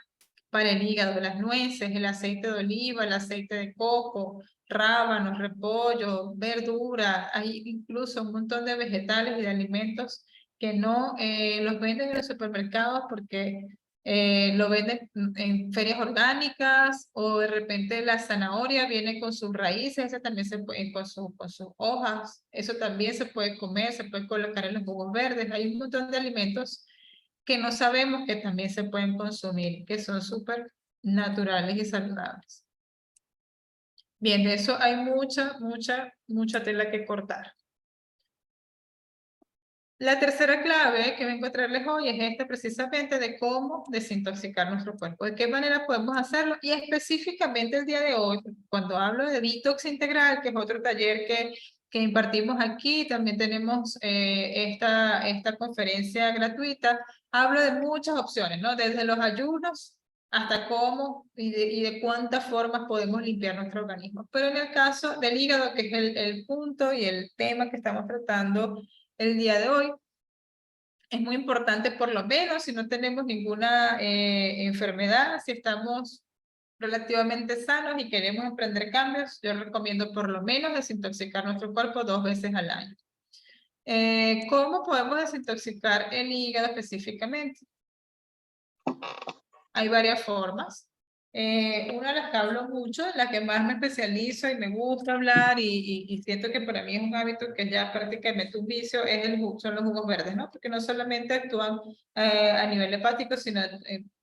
para el hígado, las nueces, el aceite de oliva, el aceite de coco, rábanos, repollo, verduras, hay incluso un montón de vegetales y de alimentos que no los venden en los supermercados porque lo venden en ferias orgánicas, o de repente la zanahoria viene con sus raíces, esa también se puede, con sus hojas, eso también se puede comer, se puede colocar en los jugos verdes. Hay un montón de alimentos que no sabemos que también se pueden consumir, que son súper naturales y saludables. Bien, de eso hay mucha tela que cortar. La tercera clave que vengo a traerles hoy es esta precisamente de cómo desintoxicar nuestro cuerpo, de qué manera podemos hacerlo, y específicamente el día de hoy, cuando hablo de detox integral, que es otro taller que impartimos aquí, también tenemos esta conferencia gratuita, hablo de muchas opciones, ¿no? Desde los ayunos hasta cómo y de cuántas formas podemos limpiar nuestro organismo. Pero en el caso del hígado, que es el punto y el tema que estamos tratando el día de hoy, es muy importante, por lo menos si no tenemos ninguna enfermedad, si estamos relativamente sanos y queremos emprender cambios, yo recomiendo por lo menos desintoxicar nuestro cuerpo 2 veces al año. ¿Cómo podemos desintoxicar el hígado específicamente? Hay varias formas. Una de las que hablo mucho, la que más me especializo y me gusta hablar y siento que para mí es un hábito que ya prácticamente un vicio, son los jugos verdes, ¿no? Porque no solamente actúan a nivel hepático, sino,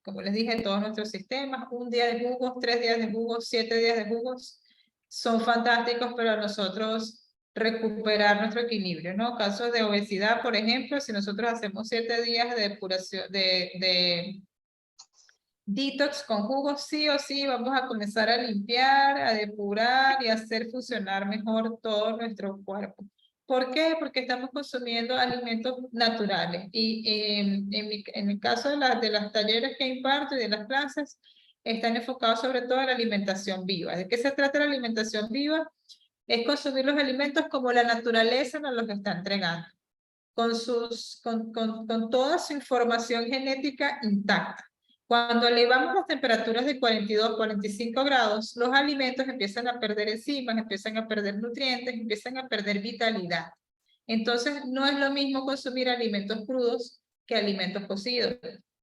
como les dije, en todos nuestros sistemas. Un día de jugos, 3 días de jugos, 7 días de jugos son fantásticos para nosotros recuperar nuestro equilibrio, ¿no? Casos de obesidad, por ejemplo, si nosotros hacemos 7 días de depuración, de detox con jugos, sí o sí vamos a comenzar a limpiar, a depurar y a hacer funcionar mejor todo nuestro cuerpo. ¿Por qué? Porque estamos consumiendo alimentos naturales. Y en el caso de las talleres que imparto y de las clases, están enfocados sobre todo en la alimentación viva. ¿De qué se trata la alimentación viva? Es consumir los alimentos como la naturaleza nos los está entregando, con toda su información genética intacta. Cuando elevamos las temperaturas de 42, 45 grados, los alimentos empiezan a perder enzimas, empiezan a perder nutrientes, empiezan a perder vitalidad. Entonces, no es lo mismo consumir alimentos crudos que alimentos cocidos,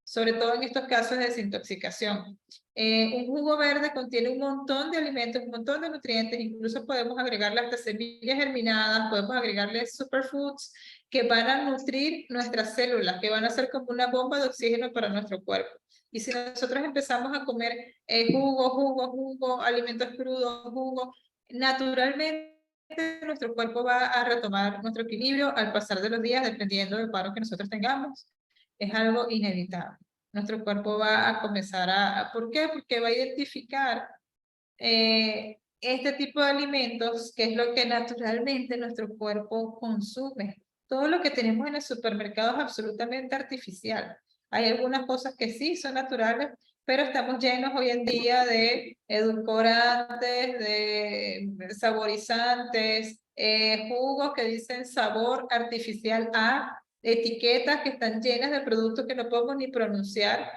sobre todo en estos casos de desintoxicación. Un jugo verde contiene un montón de alimentos, un montón de nutrientes, incluso podemos agregarle hasta semillas germinadas, podemos agregarle superfoods que van a nutrir nuestras células, que van a ser como una bomba de oxígeno para nuestro cuerpo. Y si nosotros empezamos a comer jugo, alimentos crudos, jugo, naturalmente nuestro cuerpo va a retomar nuestro equilibrio al pasar de los días, dependiendo del paro que nosotros tengamos. Es algo inevitable. Nuestro cuerpo va a comenzar ¿por qué? Porque va a identificar este tipo de alimentos, que es lo que naturalmente nuestro cuerpo consume. Todo lo que tenemos en el supermercado es absolutamente artificial. Hay algunas cosas que sí son naturales, pero estamos llenos hoy en día de edulcorantes, de saborizantes, jugos que dicen sabor artificial a, etiquetas que están llenas de productos que no podemos ni pronunciar.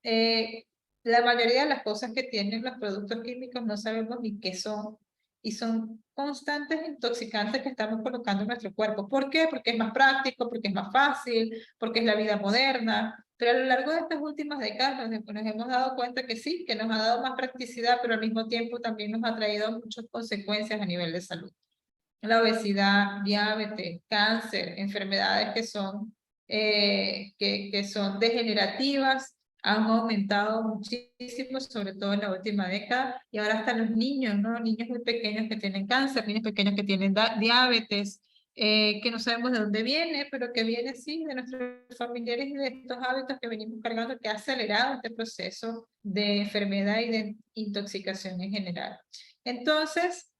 La mayoría de las cosas que tienen los productos químicos no sabemos ni qué son, y son constantes intoxicantes que estamos colocando en nuestro cuerpo. ¿Por qué? Porque es más práctico, porque es más fácil, porque es la vida moderna. Pero a lo largo de estas últimas décadas nos hemos dado cuenta que sí, que nos ha dado más practicidad, pero al mismo tiempo también nos ha traído muchas consecuencias a nivel de salud. La obesidad, diabetes, cáncer, enfermedades que son degenerativas, han aumentado muchísimo, sobre todo en la última década, y ahora hasta los niños, ¿no? Niños muy pequeños que tienen cáncer, niños pequeños que tienen diabetes, que no sabemos de dónde viene, pero que viene sí de nuestros familiares y de estos hábitos que venimos cargando, que ha acelerado este proceso de enfermedad y de intoxicación en general. Entonces,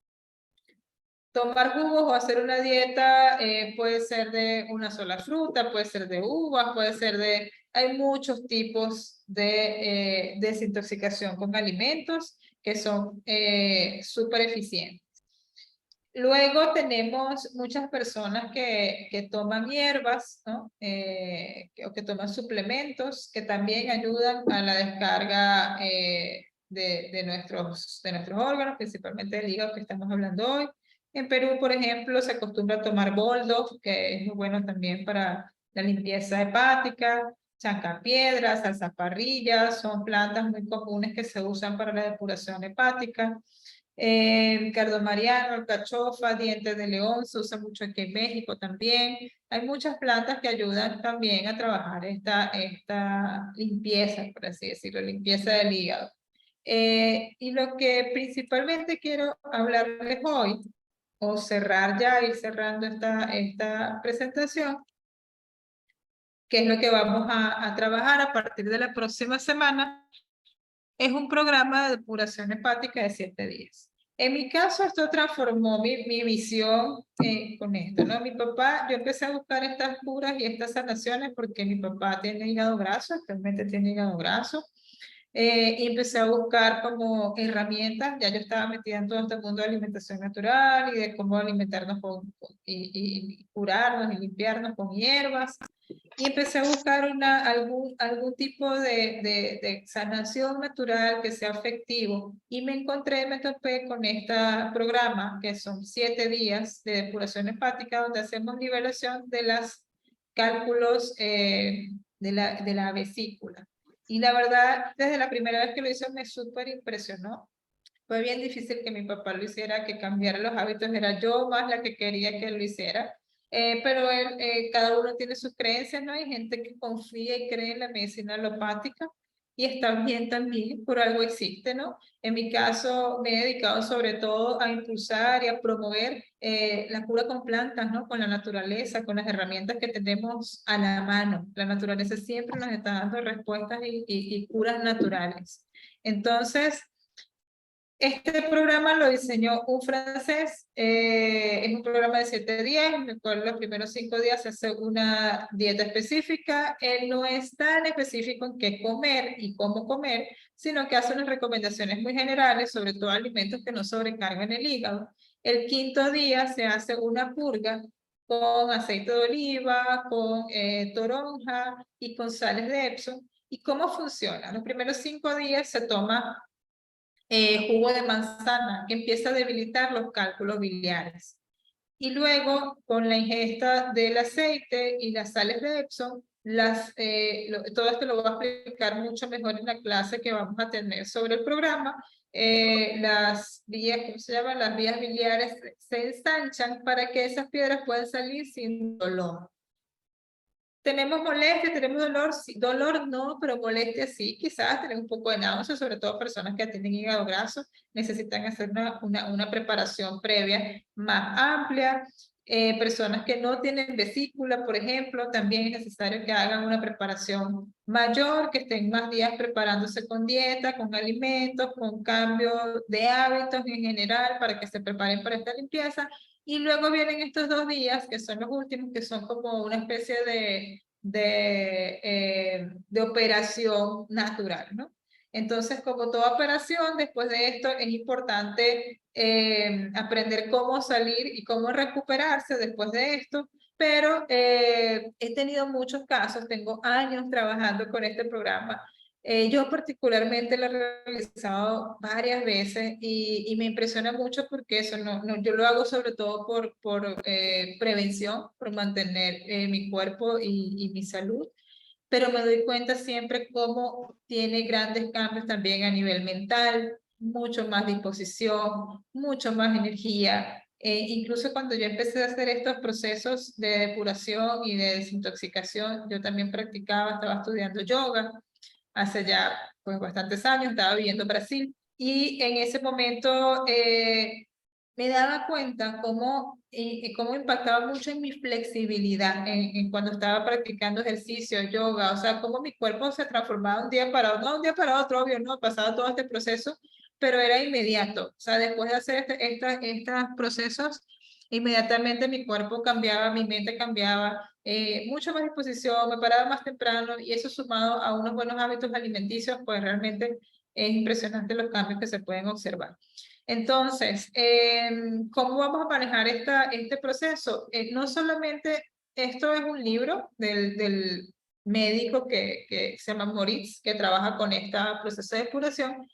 tomar jugos o hacer una dieta puede ser de una sola fruta, puede ser de uvas, puede ser de... Hay muchos tipos de desintoxicación con alimentos que son súper eficientes. Luego tenemos muchas personas que toman hierbas, ¿no? O que toman suplementos que también ayudan a la descarga de nuestros órganos, principalmente del hígado que estamos hablando hoy. En Perú, por ejemplo, se acostumbra a tomar boldo, que es muy bueno también para la limpieza hepática. Chancapiedras, alzaparrillas, son plantas muy comunes que se usan para la depuración hepática. Cardomariano, alcachofa, dientes de león, se usa mucho aquí en México también. Hay muchas plantas que ayudan también a trabajar esta limpieza, por así decirlo, limpieza del hígado. Y lo que principalmente quiero hablarles hoy, o cerrar ya, ir cerrando esta presentación, que es lo que vamos a trabajar a partir de la próxima semana, es un programa de depuración hepática de 7 días. En mi caso, esto transformó mi visión con esto, ¿no? Mi papá, yo empecé a buscar estas curas y estas sanaciones porque mi papá tiene hígado graso, actualmente tiene hígado graso. Y empecé a buscar como herramientas, ya yo estaba metida en todo este mundo de alimentación natural y de cómo alimentarnos y curarnos y limpiarnos con hierbas. Y empecé a buscar algún tipo de sanación natural que sea efectivo. Y me topé con este programa, que son 7 días de depuración hepática, donde hacemos nivelación de los cálculos de la vesícula. Y la verdad, desde la primera vez que lo hice me súper impresionó. Fue bien difícil que mi papá lo hiciera, que cambiara los hábitos, era yo más la que quería que lo hiciera. Pero cada uno tiene sus creencias, ¿no? Hay gente que confía y cree en la medicina alopática y está bien también, por algo existe, ¿no? En mi caso me he dedicado sobre todo a impulsar y a promover la cura con plantas, ¿no? Con la naturaleza, con las herramientas que tenemos a la mano. La naturaleza siempre nos está dando respuestas y curas naturales. Entonces, este programa lo diseñó un francés, es un programa de 7 días, en el cual los primeros 5 días se hace una dieta específica. Él no es tan específico en qué comer y cómo comer, sino que hace unas recomendaciones muy generales, sobre todo alimentos que no sobrecargan el hígado. El 5.º día se hace una purga con aceite de oliva, con toronja y con sales de Epsom. ¿Y cómo funciona? Los primeros 5 días se toma jugo de manzana, que empieza a debilitar los cálculos biliares. Y luego, con la ingesta del aceite y las sales de Epsom, todo esto lo voy a explicar mucho mejor en la clase que vamos a tener sobre el programa. Las vías, ¿cómo se llaman? Las vías biliares se ensanchan para que esas piedras puedan salir sin dolor. Tenemos molestia, tenemos dolor, sí, dolor no, pero molestia sí, quizás tenemos un poco de náusea, sobre todo personas que tienen hígado graso, necesitan hacer una preparación previa más amplia. Personas que no tienen vesícula, por ejemplo, también es necesario que hagan una preparación mayor, que estén más días preparándose con dieta, con alimentos, con cambio de hábitos en general para que se preparen para esta limpieza. Y luego vienen estos 2 días, que son los últimos, que son como una especie de operación natural, ¿no? Entonces, como toda operación, después de esto es importante aprender cómo salir y cómo recuperarse después de esto, pero he tenido muchos casos, tengo años trabajando con este programa. Yo particularmente lo he realizado varias veces y me impresiona mucho porque eso yo lo hago sobre todo por prevención, por mantener mi cuerpo y mi salud, pero me doy cuenta siempre cómo tiene grandes cambios también a nivel mental, mucho más disposición, mucho más energía. Incluso cuando yo empecé a hacer estos procesos de depuración y de desintoxicación, yo también practicaba, estaba estudiando yoga hace ya pues bastantes años, estaba viviendo en Brasil y en ese momento me daba cuenta cómo impactaba mucho en mi flexibilidad en cuando estaba practicando ejercicio, yoga, o sea, cómo mi cuerpo se transformaba un día para otro, no un día para otro, obvio, no, pasaba todo este proceso, pero era inmediato, o sea, después de hacer estos procesos, inmediatamente mi cuerpo cambiaba, mi mente cambiaba, mucho más disposición, me paraba más temprano y eso sumado a unos buenos hábitos alimenticios, pues realmente es impresionante los cambios que se pueden observar. Entonces, ¿cómo vamos a manejar este proceso? No solamente esto es un libro del médico que se llama Moritz, que trabaja con este proceso de depuración,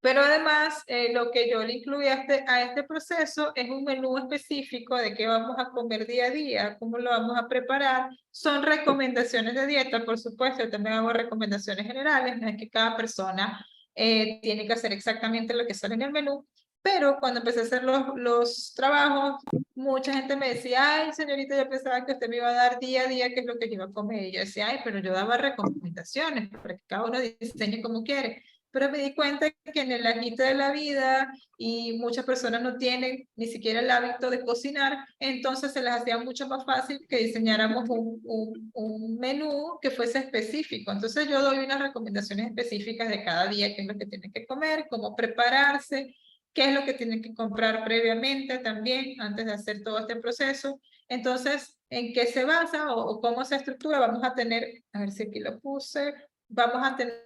pero además lo que yo le incluí a este proceso es un menú específico de qué vamos a comer día a día, cómo lo vamos a preparar. Son recomendaciones de dieta, por supuesto, yo también hago recomendaciones generales, no es que cada persona tiene que hacer exactamente lo que sale en el menú, pero cuando empecé a hacer los trabajos, mucha gente me decía, ay, señorita, yo pensaba que usted me iba a dar día a día qué es lo que yo iba a comer. Y yo decía, ay, pero yo daba recomendaciones para que cada uno diseñe como quiere. Pero me di cuenta que en el agito de la vida y muchas personas no tienen ni siquiera el hábito de cocinar, entonces se les hacía mucho más fácil que diseñáramos un menú que fuese específico. Entonces yo doy unas recomendaciones específicas de cada día, qué es lo que tienen que comer, cómo prepararse, qué es lo que tienen que comprar previamente también antes de hacer todo este proceso. Entonces, ¿en qué se basa o cómo se estructura? Vamos a tener, a ver si aquí lo puse, vamos a tener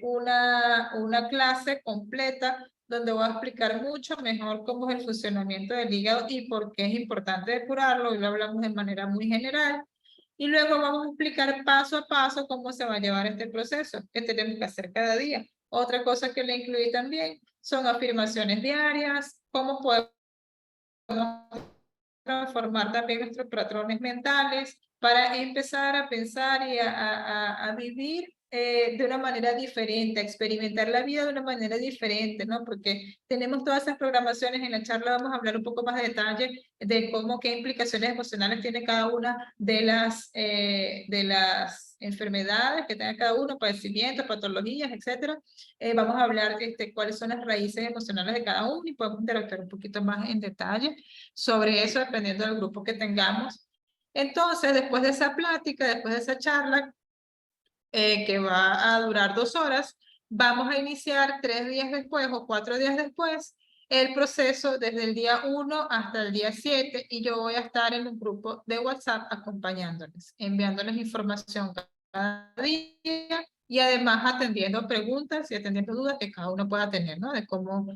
una clase completa donde voy a explicar mucho mejor cómo es el funcionamiento del hígado y por qué es importante depurarlo. Hoy lo hablamos de manera muy general. Y luego vamos a explicar paso a paso cómo se va a llevar este proceso, qué tenemos que hacer cada día. Otra cosa que le incluí también son afirmaciones diarias, cómo podemos transformar también nuestros patrones mentales para empezar a pensar y a vivir de una manera diferente, a experimentar la vida de una manera diferente, ¿no? Porque tenemos todas esas programaciones, en la charla vamos a hablar un poco más de detalle de cómo, qué implicaciones emocionales tiene cada una de las enfermedades que tenga cada uno, padecimientos, patologías, etcétera. Vamos a hablar de cuáles son las raíces emocionales de cada uno y podemos interactuar un poquito más en detalle sobre eso dependiendo del grupo que tengamos. Entonces, después de esa plática, después de esa charla, que va a durar 2 horas, vamos a iniciar 3 días después o 4 días después el proceso desde el día 1 hasta el día 7 y yo voy a estar en un grupo de WhatsApp acompañándoles, enviándoles información cada día y además atendiendo preguntas y atendiendo dudas que cada uno pueda tener, ¿no? De cómo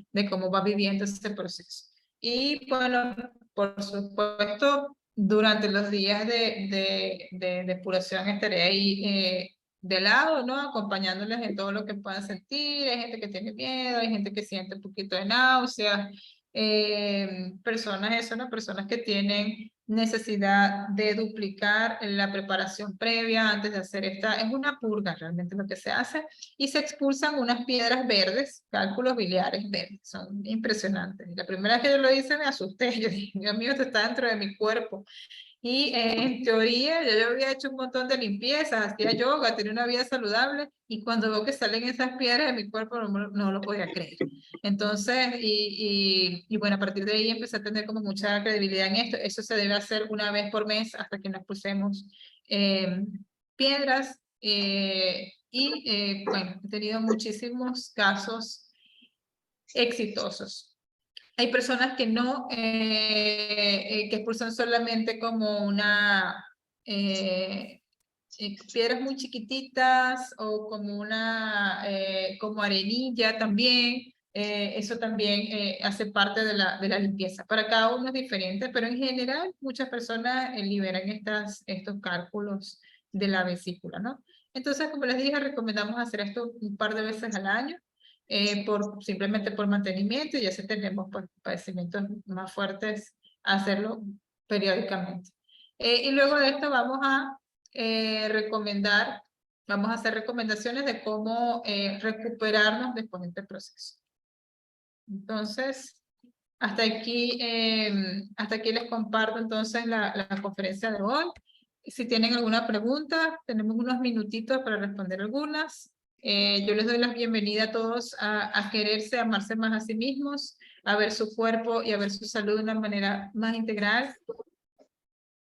va viviendo ese proceso. Y bueno, por supuesto, durante los días de depuración estaré ahí de lado, ¿no? Acompañándoles en todo lo que puedan sentir. Hay gente que tiene miedo, hay gente que siente un poquito de náuseas, personas, eso, ¿no? Personas que tienen necesidad de duplicar la preparación previa antes de hacer es una purga realmente lo que se hace, y se expulsan unas piedras verdes, cálculos biliares verdes, son impresionantes. La primera vez que yo lo hice me asusté, yo dije, Dios mío, esto está dentro de mi cuerpo. Y en teoría yo había hecho un montón de limpiezas, hacía yoga, tenía una vida saludable y cuando veo que salen esas piedras de mi cuerpo no lo podía creer. Entonces, y bueno, a partir de ahí empecé a tener como mucha credibilidad en esto. Eso se debe hacer una vez por mes hasta que nos pusemos piedras. Bueno, he tenido muchísimos casos exitosos. Hay personas que no, que expulsan solamente como piedras muy chiquititas o como como arenilla también. Eso también hace parte de la limpieza. Para cada uno es diferente, pero en general muchas personas liberan estos cálculos de la vesícula, ¿no? Entonces, como les dije, recomendamos hacer esto un par de veces al año simplemente por mantenimiento, y ya si tenemos pues, padecimientos más fuertes, hacerlo periódicamente. Y luego de esto vamos a vamos a hacer recomendaciones de cómo recuperarnos después de este proceso. Entonces, hasta aquí les comparto entonces la conferencia de hoy. Si tienen alguna pregunta, tenemos unos minutitos para responder algunas. Yo les doy la bienvenida a todos a quererse, a amarse más a sí mismos, a ver su cuerpo y a ver su salud de una manera más integral.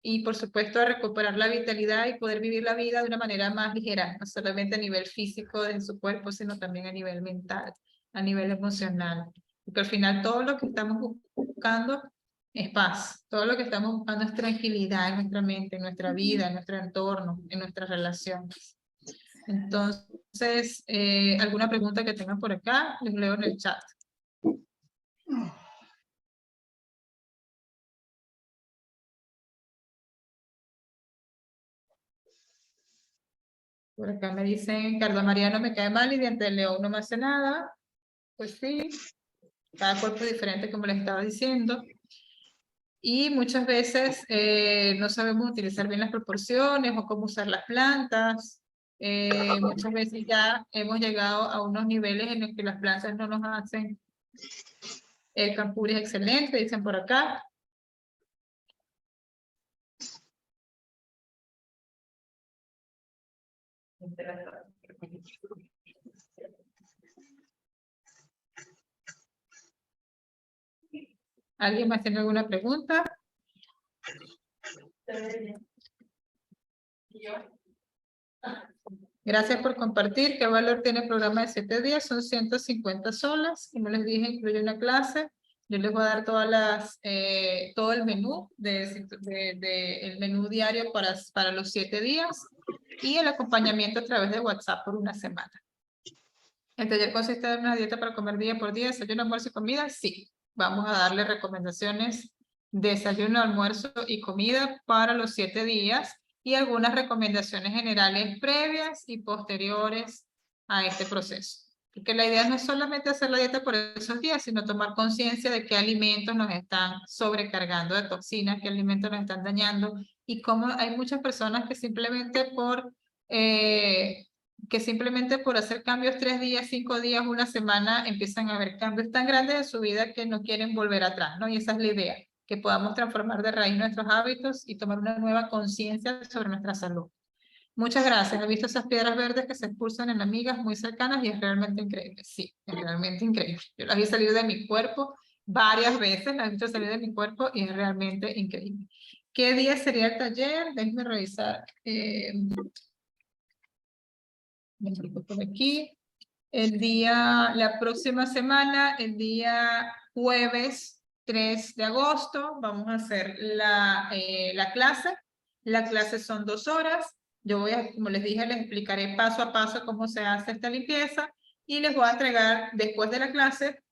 Y por supuesto a recuperar la vitalidad y poder vivir la vida de una manera más ligera, no solamente a nivel físico de su cuerpo, sino también a nivel mental, a nivel emocional. Porque al final todo lo que estamos buscando es paz, todo lo que estamos buscando es tranquilidad en nuestra mente, en nuestra vida, en nuestro entorno, en nuestras relaciones. Entonces, Entonces, ¿alguna pregunta que tengan por acá? Les leo en el chat. Por acá me dicen, Carla María no me cae mal y Diente de León no me hace nada. Pues sí, cada cuerpo es diferente como les estaba diciendo. Y muchas veces no sabemos utilizar bien las proporciones o cómo usar las plantas. Muchas veces ya hemos llegado a unos niveles en los que las plantas no nos hacen. El campuri es excelente, dicen por acá. ¿Alguien más tiene alguna pregunta? Gracias por compartir. ¿Qué valor tiene el programa de 7 días? Son 150 soles. Como les dije, incluye una clase. Yo les voy a dar todo el menú el menú diario para los 7 días y el acompañamiento a través de WhatsApp por una semana. ¿El taller consiste en una dieta para comer día por día, desayuno, almuerzo y comida? Sí. Vamos a darle recomendaciones de desayuno, almuerzo y comida para los 7 días y algunas recomendaciones generales previas y posteriores a este proceso. Porque la idea no es solamente hacer la dieta por esos días, sino tomar conciencia de qué alimentos nos están sobrecargando de toxinas, qué alimentos nos están dañando y cómo hay muchas personas que simplemente por hacer cambios 3 días, 5 días, una semana, empiezan a haber cambios tan grandes en su vida que no quieren volver atrás, ¿no? Y esa es la idea, que podamos transformar de raíz nuestros hábitos y tomar una nueva conciencia sobre nuestra salud. Muchas gracias. He visto esas piedras verdes que se expulsan en amigas muy cercanas y es realmente increíble. Sí, es realmente increíble. Yo las vi salir de mi cuerpo varias veces, las he visto salir de mi cuerpo y es realmente increíble. ¿Qué día sería el taller? Déjenme revisar. Por aquí. La próxima semana, el día jueves 3 de agosto, vamos a hacer la clase. La clase son 2 horas. Yo como les dije, les explicaré paso a paso cómo se hace esta limpieza y les voy a entregar después de la clase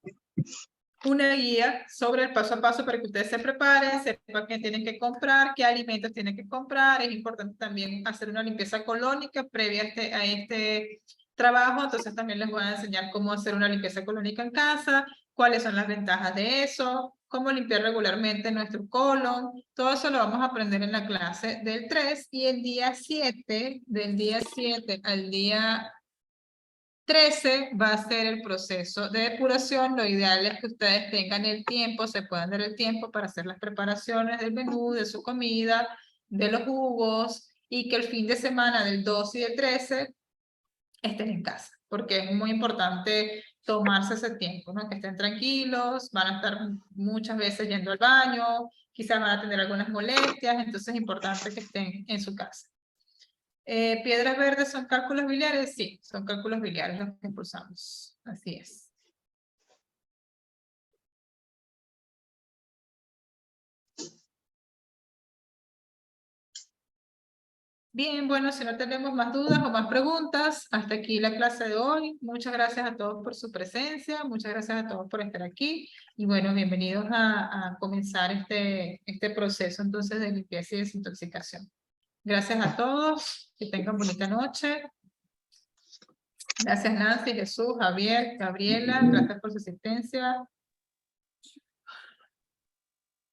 una guía sobre el paso a paso para que ustedes se preparen, sepan qué tienen que comprar, qué alimentos tienen que comprar. Es importante también hacer una limpieza colónica previa a este trabajo, entonces también les voy a enseñar cómo hacer una limpieza colónica en casa, cuáles son las ventajas de eso, cómo limpiar regularmente nuestro colon. Todo eso lo vamos a aprender en la clase del 3 y el día 7, del día 7 al día 13 va a ser el proceso de depuración. Lo ideal es que ustedes tengan el tiempo, se puedan dar el tiempo para hacer las preparaciones del menú, de su comida, de los jugos, y que el fin de semana del 12 y del 13 estén en casa, porque es muy importante tomarse ese tiempo, ¿no? Que estén tranquilos, van a estar muchas veces yendo al baño, quizás van a tener algunas molestias, entonces es importante que estén en su casa. ¿Piedras verdes son cálculos biliares? Sí, son cálculos biliares los que impulsamos. Así es. Bien, bueno, si no tenemos más dudas o más preguntas, hasta aquí la clase de hoy. Muchas gracias a todos por su presencia, muchas gracias a todos por estar aquí. Y bueno, bienvenidos a comenzar este proceso entonces de limpieza y desintoxicación. Gracias a todos, que tengan bonita noche. Gracias Nancy, Jesús, Javier, Gabriela, gracias por su asistencia.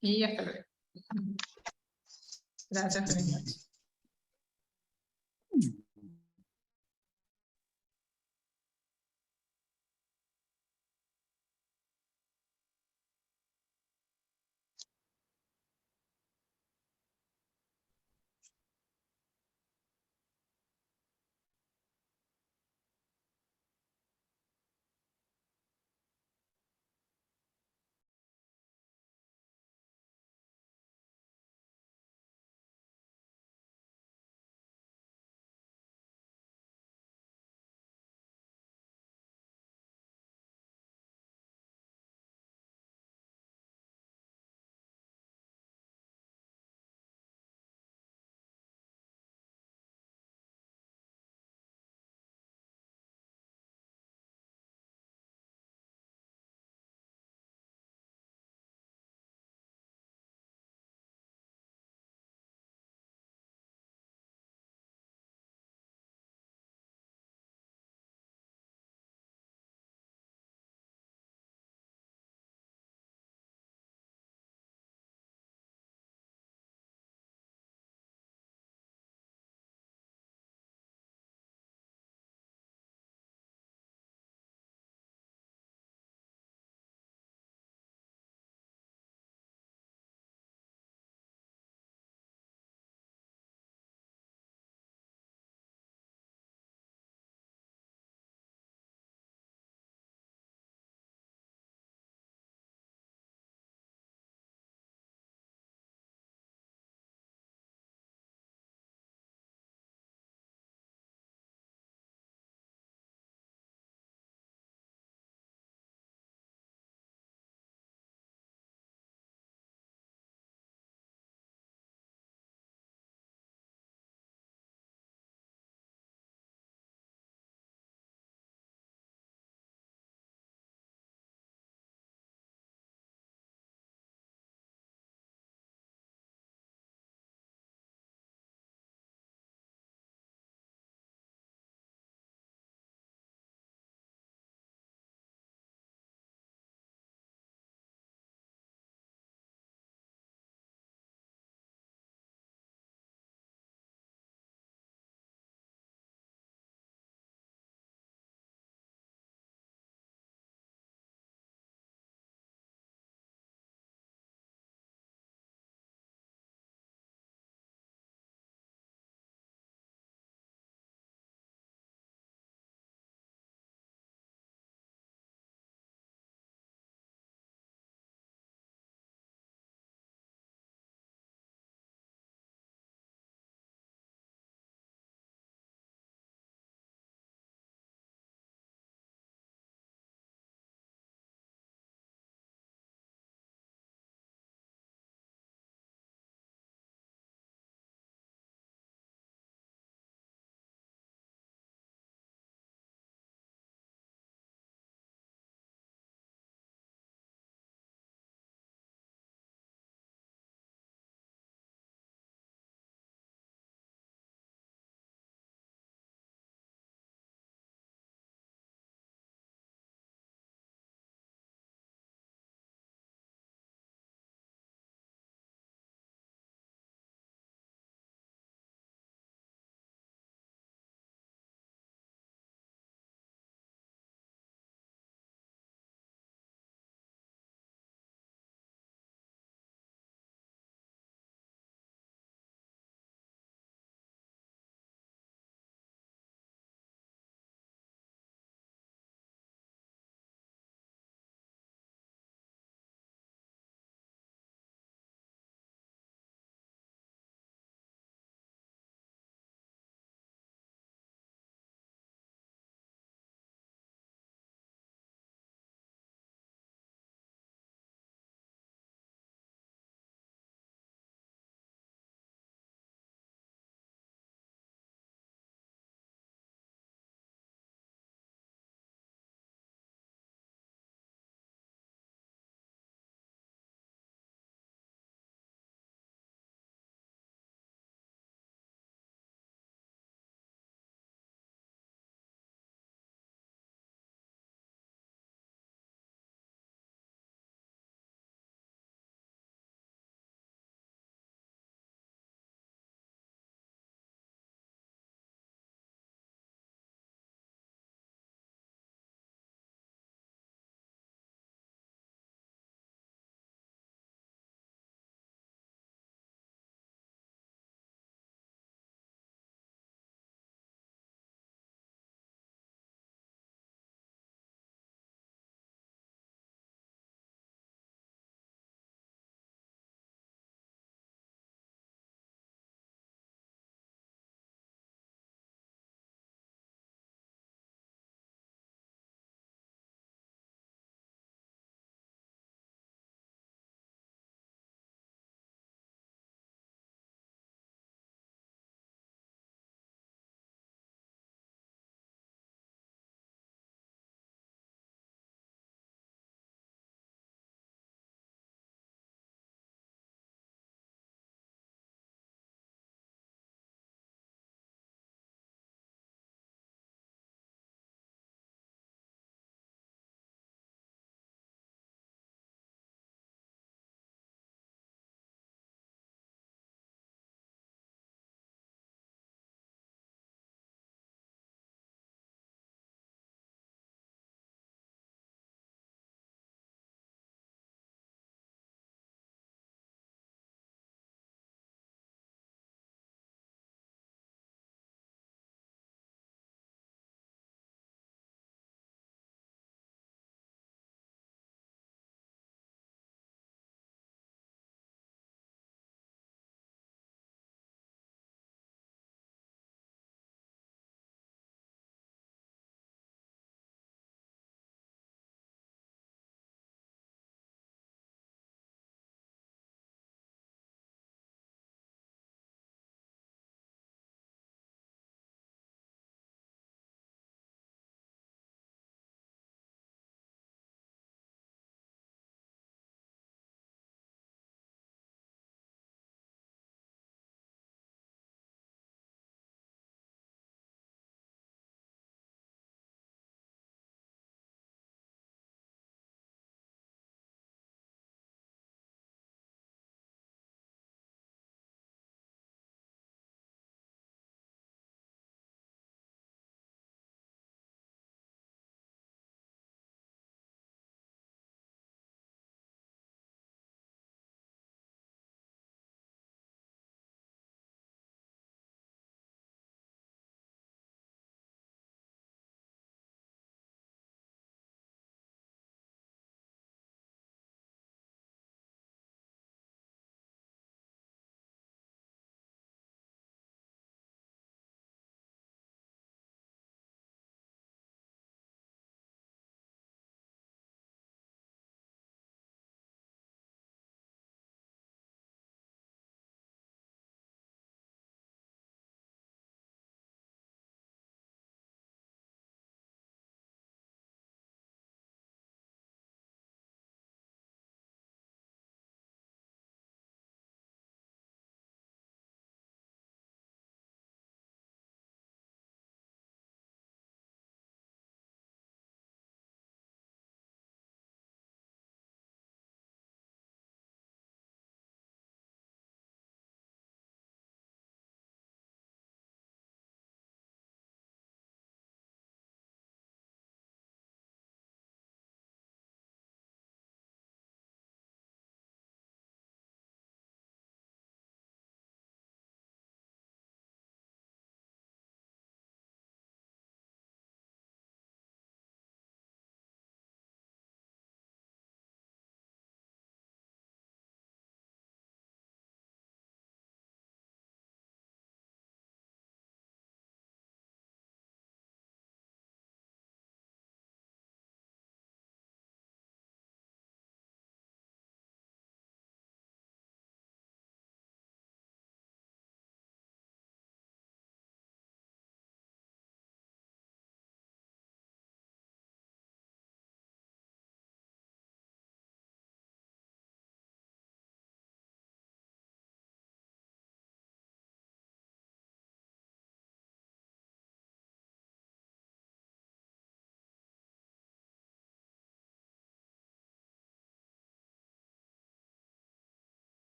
Y hasta luego. Gracias, feliz noche.